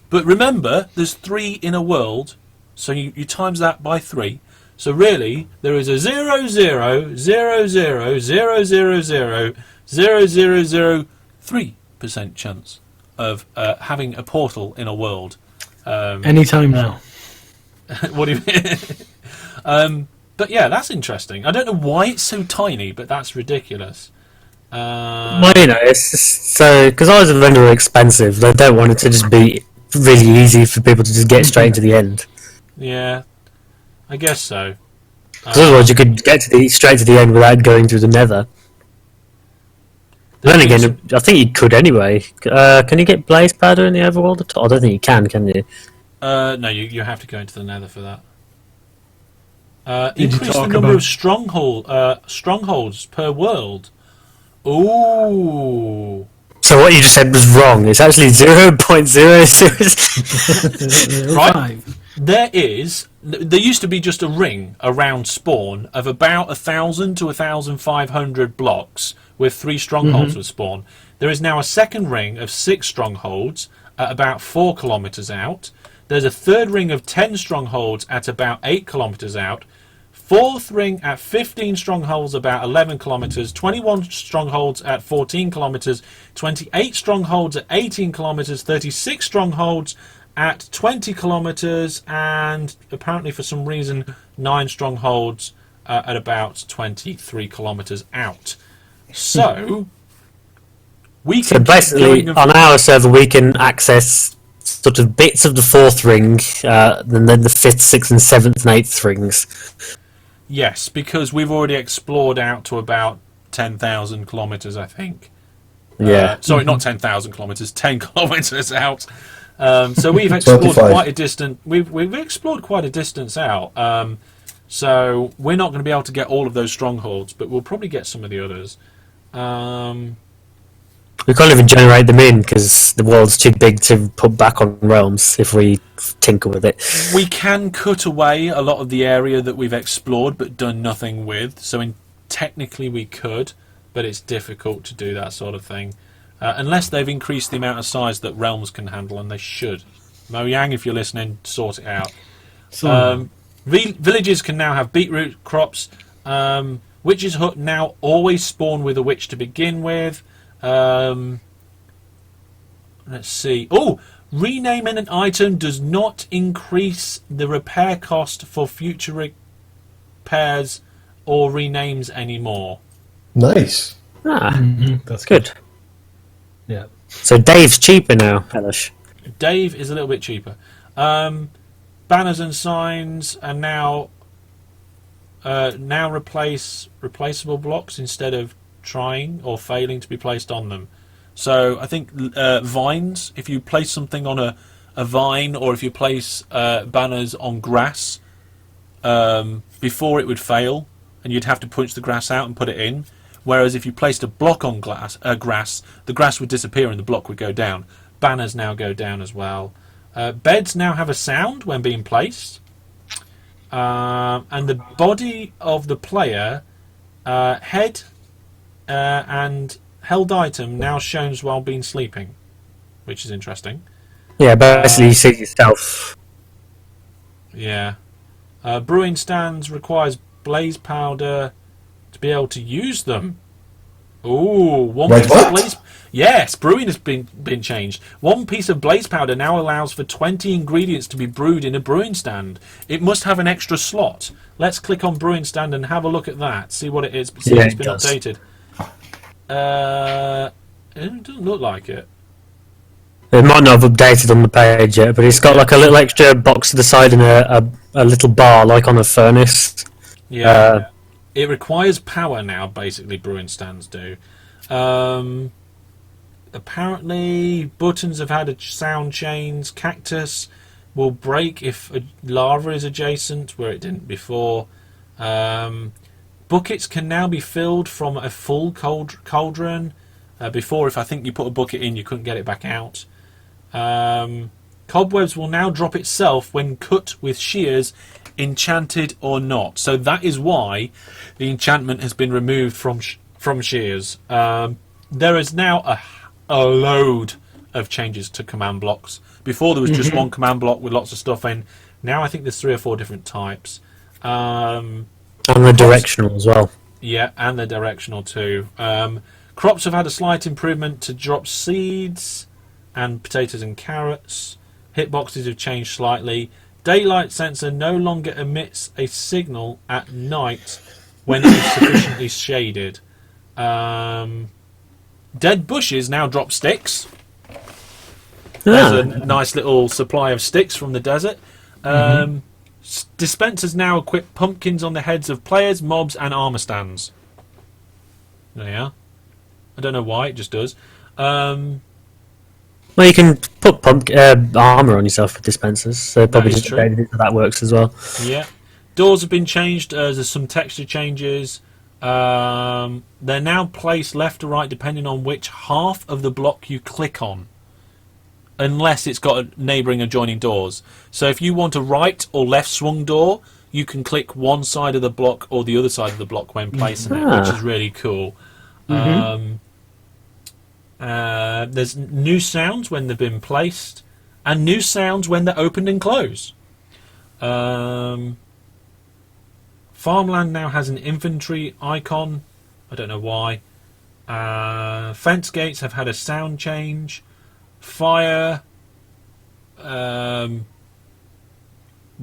But remember, there's 3 in a world, so you times that by 3. So really, there is a 0.00000000003% chance of having a portal in a world. Anytime now. What do you mean? But yeah, that's interesting. I don't know why it's so tiny, but that's ridiculous. Well, it's just so because eyes of vendor are expensive. They don't want it to just be really easy for people to just get straight to the end. Yeah, I guess so. Otherwise, you could get straight to the end without going through the Nether. Then again, I think you could anyway. Can you get blaze powder in the overworld at all? I don't think you can you? No, you have to go into the Nether for that. Increase the number of strongholds per world. Ooh. So what you just said was wrong. It's actually 0.00. Right. There used to be just a ring around spawn of about 1,000 to 1,500 blocks where 3 strongholds would spawn. There is now a second ring of 6 strongholds at about 4 kilometers out. There's a third ring of 10 strongholds at about 8 kilometers out. Fourth ring at 15 strongholds about 11 kilometers, 21 strongholds at 14 kilometers, 28 strongholds at 18 kilometers, 36 strongholds at 20 kilometers, and apparently for some reason 9 strongholds at about 23 kilometers out. So basically on our server we can access sort of bits of the 4th ring, and then the 5th, 6th and 7th and 8th rings. Yes, because we've already explored out to about 10,000 kilometres, I think. Yeah. Sorry, not 10,000 kilometres, 10 kilometres out. So we've explored 25. quite a distance. We've explored quite a distance out. So we're not going to be able to get all of those strongholds, but we'll probably get some of the others. We can't even generate them in because the world's too big to put back on realms if we tinker with it. We can cut away a lot of the area that we've explored but done nothing with. So technically we could, but it's difficult to do that sort of thing. Unless they've increased the amount of size that realms can handle, and they should. Mo Yang, if you're listening, sort it out. Villages can now have beetroot crops. Witch's Hut now always spawn with a witch to begin with. Let's see. Oh, renaming an item does not increase the repair cost for future repairs or renames anymore. Nice. That's good. Yeah. So Dave's cheaper now, Hellish. Dave is a little bit cheaper. Banners and signs are now replace replaceable blocks instead of trying or failing to be placed on them. So I think vines, if you place something on a vine, or if you place banners on grass, before it would fail and you'd have to punch the grass out and put it in, whereas if you placed a block on grass, the grass would disappear and the block would go down. Banners now go down as well. Beds now have a sound when being placed, and the body of the player, head and held item now shown while being sleeping, which is interesting. Yeah, basically you see yourself. Yeah. Brewing stands requires blaze powder to be able to use them. Ooh, 1% Wait, what? blaze. Yes, brewing has been changed. One piece of blaze powder now allows for 20 ingredients to be brewed in a brewing stand. It must have an extra slot. Let's click on brewing stand and have a look at that. See what it is. See if it's been updated. It doesn't look like it. It might not have updated on the page yet, but it's got like a little extra box to the side and a little bar like on a furnace. Yeah. It requires power now, basically, brewing stands do. Apparently, buttons have had sound chains. Cactus will break if lava is adjacent, where it didn't before. Buckets can now be filled from a full cauldron. Before, if I think you put a bucket in, you couldn't get it back out. Cobwebs will now drop itself when cut with shears, enchanted or not. So that is why the enchantment has been removed from shears. There is now a load of changes to command blocks. Before there was just one command block with lots of stuff in. Now I think there's 3 or 4 different types. And the directional as well. Yeah, and the directional too. Crops have had a slight improvement to drop seeds and potatoes and carrots. Hitboxes have changed slightly. Daylight sensor no longer emits a signal at night when it is sufficiently shaded. Dead bushes now drop sticks. There's a nice little supply of sticks from the desert. Dispensers now equip pumpkins on the heads of players, mobs, and armor stands. There you are. I don't know why, it just does. Well, you can put armor on yourself with dispensers, so probably just that works as well. Yeah. Doors have been changed. There's some texture changes. They're now placed left to right depending on which half of the block you click on, unless it's got neighbouring adjoining doors. So if you want a right or left swung door, you can click one side of the block or the other side of the block when placing it, which is really cool. There's new sounds when they've been placed, and new sounds when they're opened and closed. Farmland now has an inventory icon. I don't know why. Fence gates have had a sound change. Fire. There's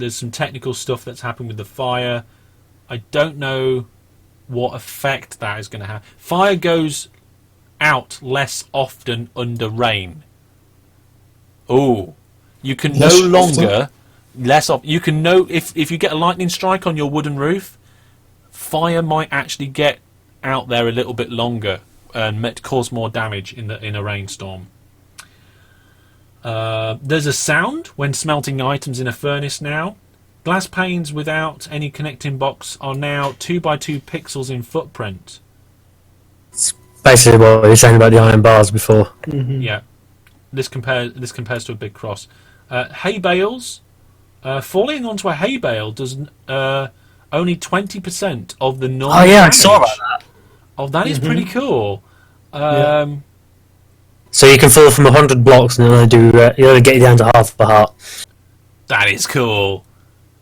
some technical stuff that's happened with the fire. I don't know what effect that is going to have. Fire goes out less often under rain. Oh, you can no longer you can know if you get a lightning strike on your wooden roof, fire might actually get out there a little bit longer and cause more damage in a rainstorm. There's a sound when smelting items in a furnace now. Glass panes without any connecting box are now 2x2 pixels in footprint. It's basically what you were saying about the iron bars before. Yeah, this compares to a big cross. Hay bales. Falling onto a hay bale does only 20% of the normal. Oh yeah, damage. I saw about that. Oh, that is pretty cool. So you can fall from 100 blocks and only get you down to half a heart. That is cool.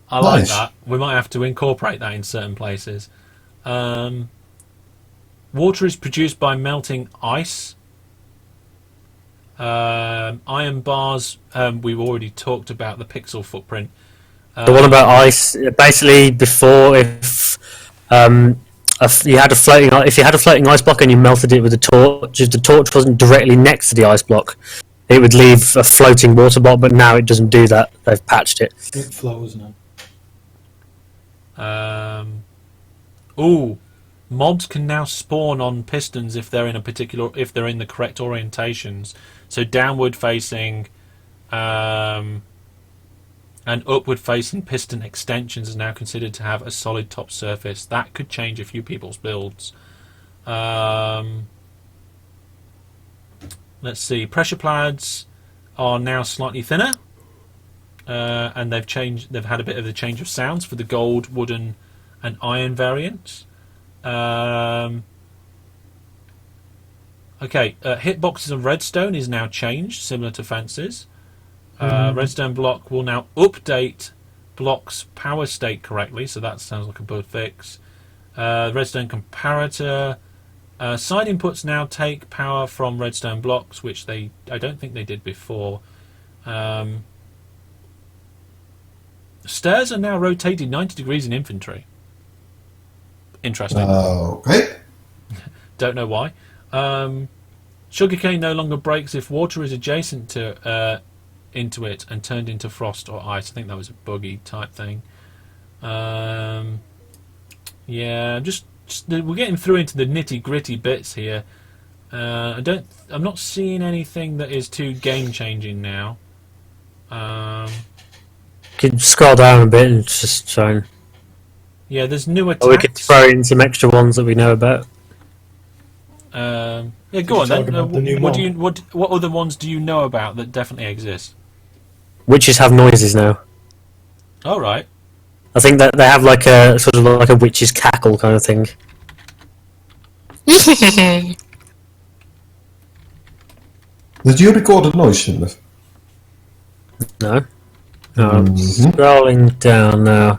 I like that. We might have to incorporate that in certain places. Water is produced by melting ice. Iron bars, we've already talked about the pixel footprint. The one about ice, basically before, if you had a floating ice block and you melted it with a torch, if the torch wasn't directly next to the ice block, it would leave a floating water block, but now it doesn't do that. They've patched it. It flows now. Mobs can now spawn on pistons if they're in the correct orientations. So downward facing and upward facing piston extensions are now considered to have a solid top surface. That could change a few people's builds. Let's see. Pressure pads are now slightly thinner, and they've had a bit of a change of sounds for the gold, wooden, and iron variants. Hitboxes of redstone is now changed, similar to fences. Redstone block will now update blocks power state correctly, so that sounds like a bug fix. Redstone comparator Side inputs now take power from redstone blocks, which I don't think they did before. Stairs are now rotated 90 degrees in infantry. Interesting. Okay. Don't know why. Sugarcane no longer breaks if water is adjacent to into it and turned into frost or ice. I think that was a buggy type thing. Yeah, just we're getting through into the nitty gritty bits here. I'm not seeing anything that is too game changing now. Could scroll down a bit and just try and. Yeah, there's new attacks. Or we could throw in some extra ones that we know about. Yeah, go on then. What other ones do you know about that definitely exist? Witches have noises now. All right. I think that they have like a sort of like a witch's cackle kind of thing. Did you record a noise, Simba? No. No. Scrolling down now.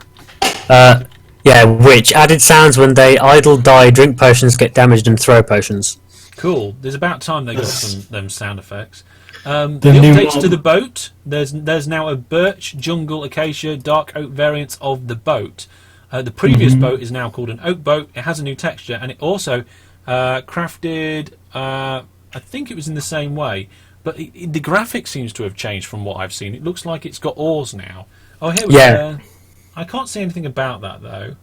Yeah, witch. Added sounds when they idle, die, drink potions, get damaged, and throw potions. Cool. There's about time they got some them sound effects. The new updates one. to the boat. There's now a birch, jungle, acacia, dark oak variants of the boat. The previous boat is now called an oak boat. It has a new texture, and it also crafted. I think it was in the same way, but the graphics seems to have changed from what I've seen. It looks like it's got oars now. Oh, here we go. I can't see anything about that though.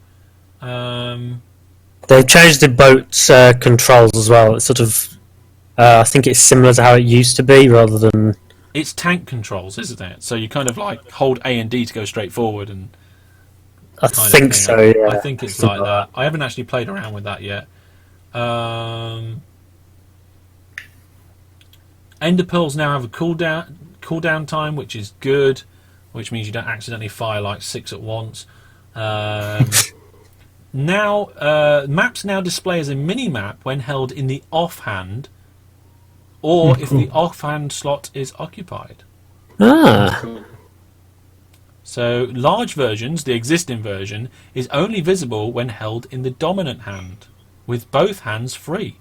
They've changed the boat's controls as well. It's sort of. I think it's similar to how it used to be, rather than. It's tank controls, isn't it? So you kind of like hold A and D to go straight forward, and I think so. Yeah. I think it's like that. I haven't actually played around with that yet. Ender pearls now have a cooldown time, which is good, which means you don't accidentally fire like 6 at once. Now, maps now display as a mini map when held in the offhand, or if the offhand slot is occupied. So large versions, the existing version, is only visible when held in the dominant hand, with both hands free,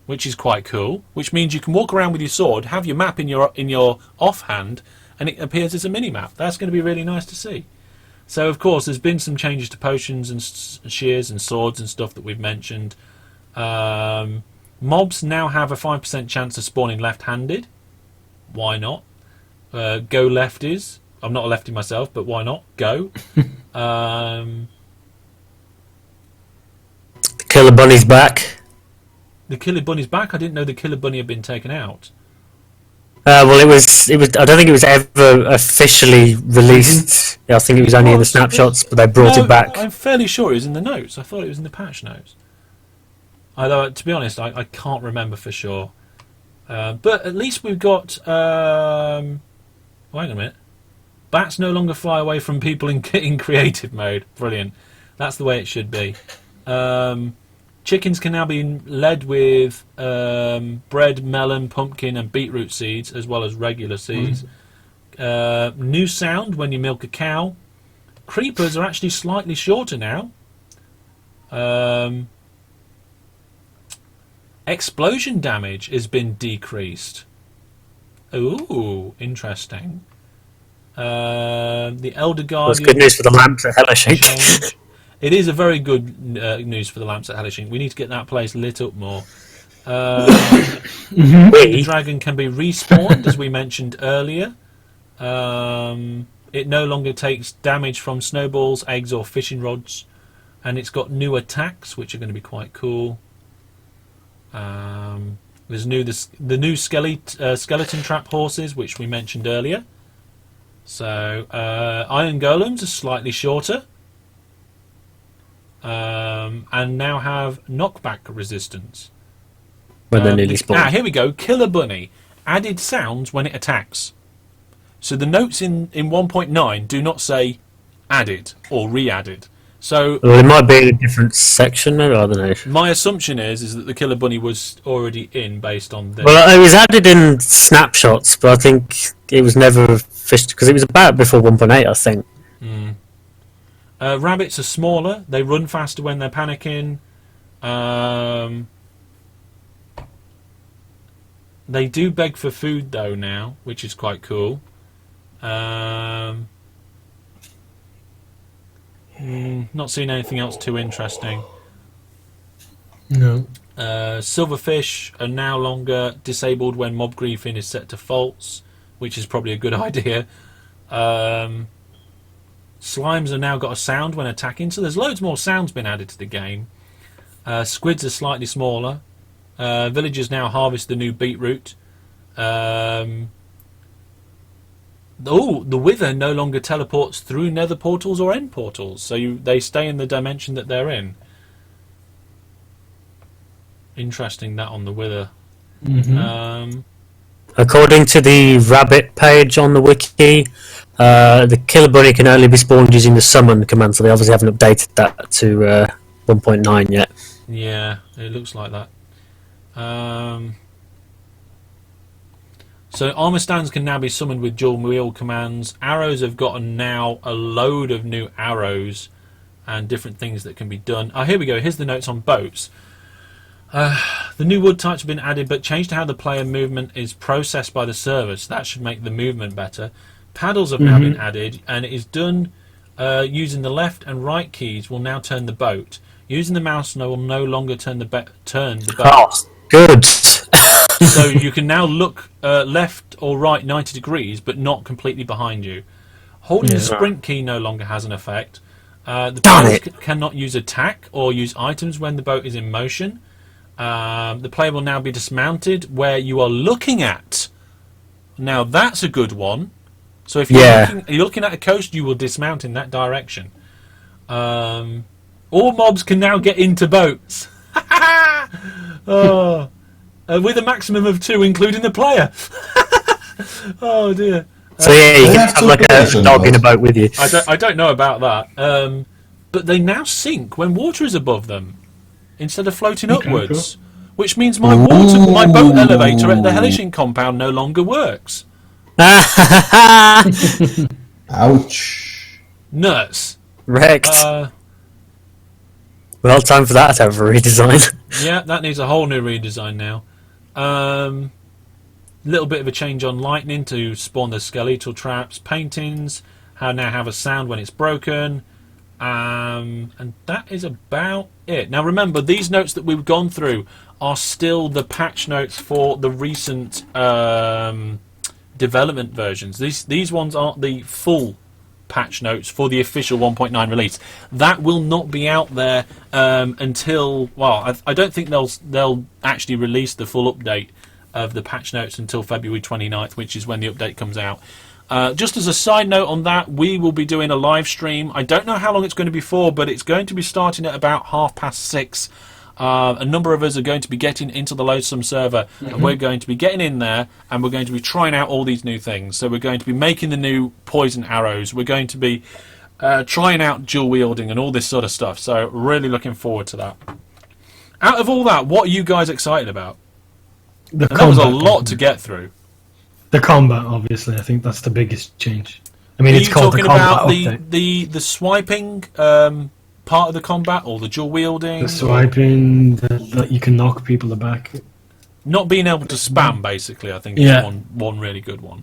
which is quite cool. Which means you can walk around with your sword, have your map in your offhand, and it appears as a mini map. That's going to be really nice to see. So of course, there's been some changes to potions and shears and swords and stuff that we've mentioned. Mobs now have a 5% chance of spawning left-handed. Why not? Go lefties. I'm not a lefty myself, but why not? Go. The Killer Bunny's back. The Killer Bunny's back. I didn't know the Killer Bunny had been taken out. Well, it was. I don't think it was ever officially released. Yeah, I think it was only in the snapshots, but they brought it back. I'm fairly sure it was in the notes. I thought it was in the patch notes. Although, to be honest, I can't remember for sure. But at least we've got. Wait a minute. Bats no longer fly away from people in creative mode. Brilliant. That's the way it should be. Chickens can now be led with bread, melon, pumpkin, and beetroot seeds, as well as regular seeds. New sound when you milk a cow. Creepers are actually slightly shorter now. Explosion damage has been decreased. Ooh, interesting. The Elder Guardian. That's good news for the lamps at Hellishink. It is a very good news for the lamps at Hellishink. We need to get that place lit up more. The dragon can be respawned, as we mentioned earlier. It no longer takes damage from snowballs, eggs, or fishing rods, and it's got new attacks, which are going to be quite cool. There's the new skeleton trap horses, which we mentioned earlier. So iron golems are slightly shorter. And now have knockback resistance. When they're nearly spawned. Here we go. Killer Bunny. Added sounds when it attacks. So the notes in 1.9 do not say added or re-added. So Well, it might be in a different section, maybe, I don't know. my assumption is that the Killer Bunny was already in based on this. Well, it was added in snapshots, but I think it was never fished, because it was about before 1.8, I think. Rabbits are smaller. They run faster when they're panicking. They do beg for food though now, which is quite cool. Not seeing anything else too interesting. No. Silverfish are now longer disabled when mob griefing is set to false, which is probably a good idea. Slimes have now got a sound when attacking, so there's loads more sounds been added to the game. Squids are slightly smaller. Villagers now harvest the new beetroot. The Wither no longer teleports through nether portals or end portals, so they stay in the dimension that they're in. Interesting that on the Wither. Mm-hmm. According to the rabbit page on the wiki, the killer bunny can only be spawned using the summon command, so they obviously haven't updated that to 1.9 yet. Yeah, it looks like that. So armor stands can now be summoned with dual wield commands. Arrows have gotten now a load of new arrows and different things that can be done. Here we go. Here's the notes on boats. The new wood types have been added, but changed to how the player movement is processed by the server. So that should make the movement better. Paddles have now been added, and it is done using the left and right keys will now turn the boat. Using the mouse will no longer turn the boat. Oh, good. So you can now look left or right 90 degrees, but not completely behind you. Holding the sprint key no longer has an effect. The players cannot use attack or use items when the boat is in motion. The player will now be dismounted where you are looking at. Now that's a good one. So if you're looking at a coast, you will dismount in that direction. All mobs can now get into boats. With a maximum of 2, including the player. Oh dear. So you can have like a dog in a boat with you. I don't know about that. But they now sink when water is above them, instead of floating upwards. Cool. Which means my boat elevator at the Hellishing compound no longer works. Ouch. Nuts. Wrecked. Well, time for that to have a redesign. Yeah, that needs a whole new redesign now. Little bit of a change on lightning to spawn the skeletal traps. Paintings now have a sound when it's broken. And that is about it. Now remember, these notes that we've gone through are still the patch notes for the recent development versions. These ones aren't the full patch notes for the official 1.9 release. That will not be out there until, well, I don't think they'll actually release the full update of the patch notes until February 29th, which is when the update comes out. Just as a side note on that, we will be doing a live stream. I don't know how long it's going to be for, but it's going to be starting at about 6:30. A number of us are going to be getting into the LOSUMG server, and we're going to be getting in there, and we're going to be trying out all these new things. So we're going to be making the new poison arrows. We're going to be trying out dual wielding and all this sort of stuff. So really looking forward to that. Out of all that, what are you guys excited about? That was a lot to get through. The combat, obviously, I think that's the biggest change. I mean, Are it's you called the talking combat about update. the swiping part of the combat, or the dual wielding? The swiping, that you can knock people back. Not being able to spam, basically, I think is one really good one.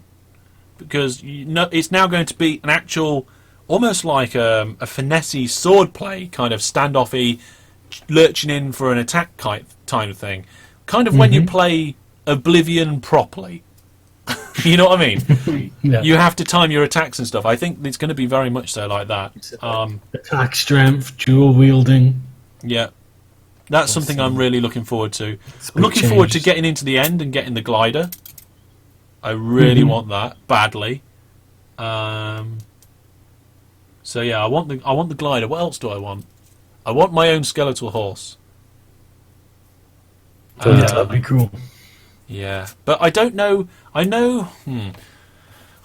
Because it's now going to be an actual, almost like a finesse sword play, kind of standoffy, lurching in for an attack kind of thing. Kind of when you play Oblivion properly. You know what I mean? Yeah. You have to time your attacks and stuff. I think it's going to be very much so like that. Attack strength, dual wielding. Yeah. That's something I'm really looking forward to. I'm looking forward to getting into the end and getting the glider. I really want that badly. So yeah, I want the glider. What else do I want? I want my own skeletal horse. That'd be cool. Yeah, but I don't know. I know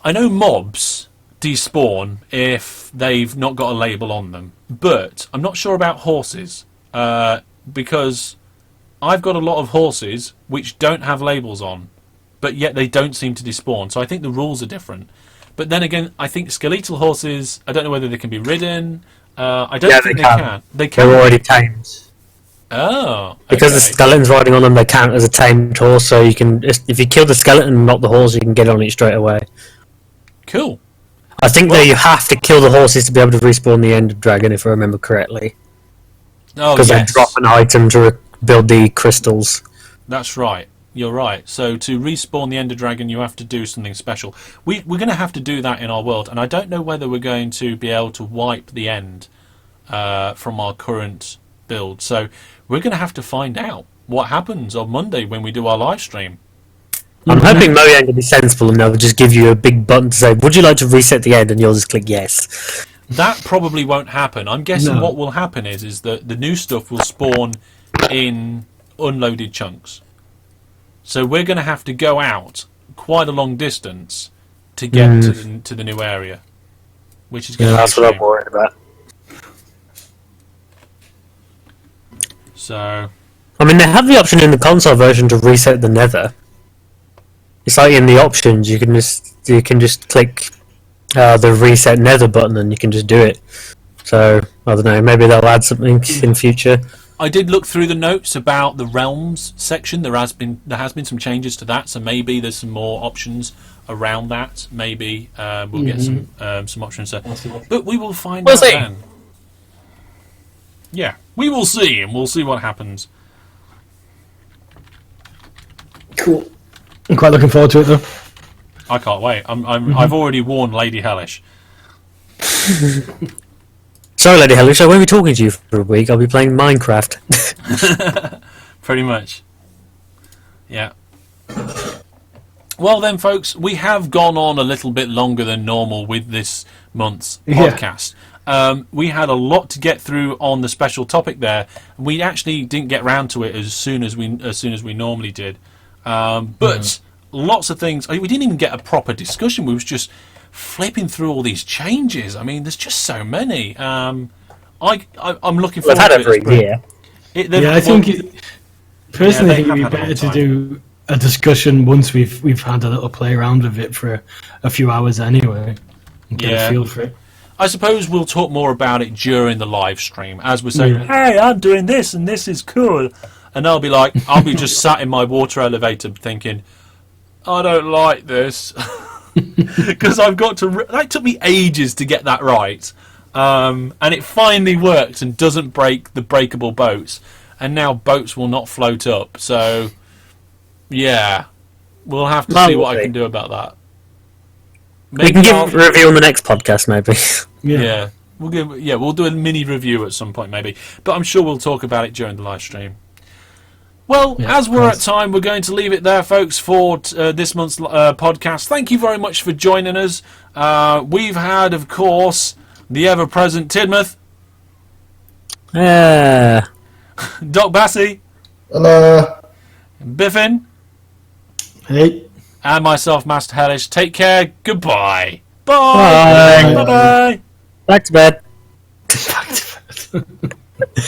mobs despawn if they've not got a label on them, but I'm not sure about horses because I've got a lot of horses which don't have labels on, but yet they don't seem to despawn. So I think the rules are different. But then again, I think skeletal horses, I don't know whether they can be ridden. I don't think they can. They can. They're already tamed. Oh, Because the okay. skeleton's riding on them, they count as a tamed horse. So you can, if you kill the skeleton and not the horse, you can get on it straight away. Cool. I think Well- that you have to kill the horses to be able to respawn the End of Dragon, if I remember correctly. Oh, Because yes. they drop an item to build the crystals. That's right. You're right. So to respawn the Ender Dragon, you have to do something special. We're going to have to do that in our world, and I don't know whether we're going to be able to wipe the end from our current build. So we're going to have to find out what happens on Monday when we do our live stream. I'm hoping Mojang will be sensible and they'll just give you a big button to say, would you like to reset the end? And you'll just click yes. That probably won't happen. I'm guessing No. what will happen is that the new stuff will spawn in unloaded chunks. So we're going to have to go out quite a long distance to get to the new area, which is going to be That's a what I'm shame. worried about. So I mean, they have the option in the console version to reset the Nether. It's like in the options, you can just click the reset Nether button and you can just do it. So I don't know, maybe they'll add something in future. I did look through the notes about the realms section. There has been some changes to that, so maybe there's some more options around that. Maybe we'll get some options there, but we will find We'll out see. then. Yeah, we will see, and we'll see what happens. Cool. I'm quite looking forward to it, though. I can't wait. I've already warned Lady Hellish. Sorry, Lady Hellish, I won't be talking to you for a week. I'll be playing Minecraft. Pretty much. Yeah. Well then, folks, we have gone on a little bit longer than normal with this month's Yeah. podcast. We had a lot to get through on the special topic there. We actually didn't get round to it as soon as we normally did. But lots of things. We didn't even get a proper discussion. We was just flipping through all these changes. I mean, there's just so many. I'm looking forward We've had to it. every It's pretty- year. Yeah, I think personally, I they think it'd be have had a better to long do a discussion once we've had a little play around with it for a few hours anyway, and get Yeah. a feel for it. I suppose we'll talk more about it during the live stream as we're saying, Yeah. hey, I'm doing this and this is cool. And I'll be just sat in my water elevator thinking, I don't like this. Because I've got to... That took me ages to get that right. And it finally works and doesn't break the breakable boats. And now boats will not float up. So, yeah. We'll have to see what I can do about that. We can give a review on the next podcast, maybe. Yeah. We'll do a mini review at some point maybe, but I'm sure we'll talk about it during the live stream. Well, Yeah, as we're of at course. time, we're going to leave it there, folks, for this month's podcast. Thank you very much for joining us. We've had, of course, the ever-present Tidmouth, Yeah. Doc Bassey, Hello. Biffin, Hey. and myself, Master Hellish. Take care. Goodbye. Bye. Bye. Bye. Back to bed. Back to bed.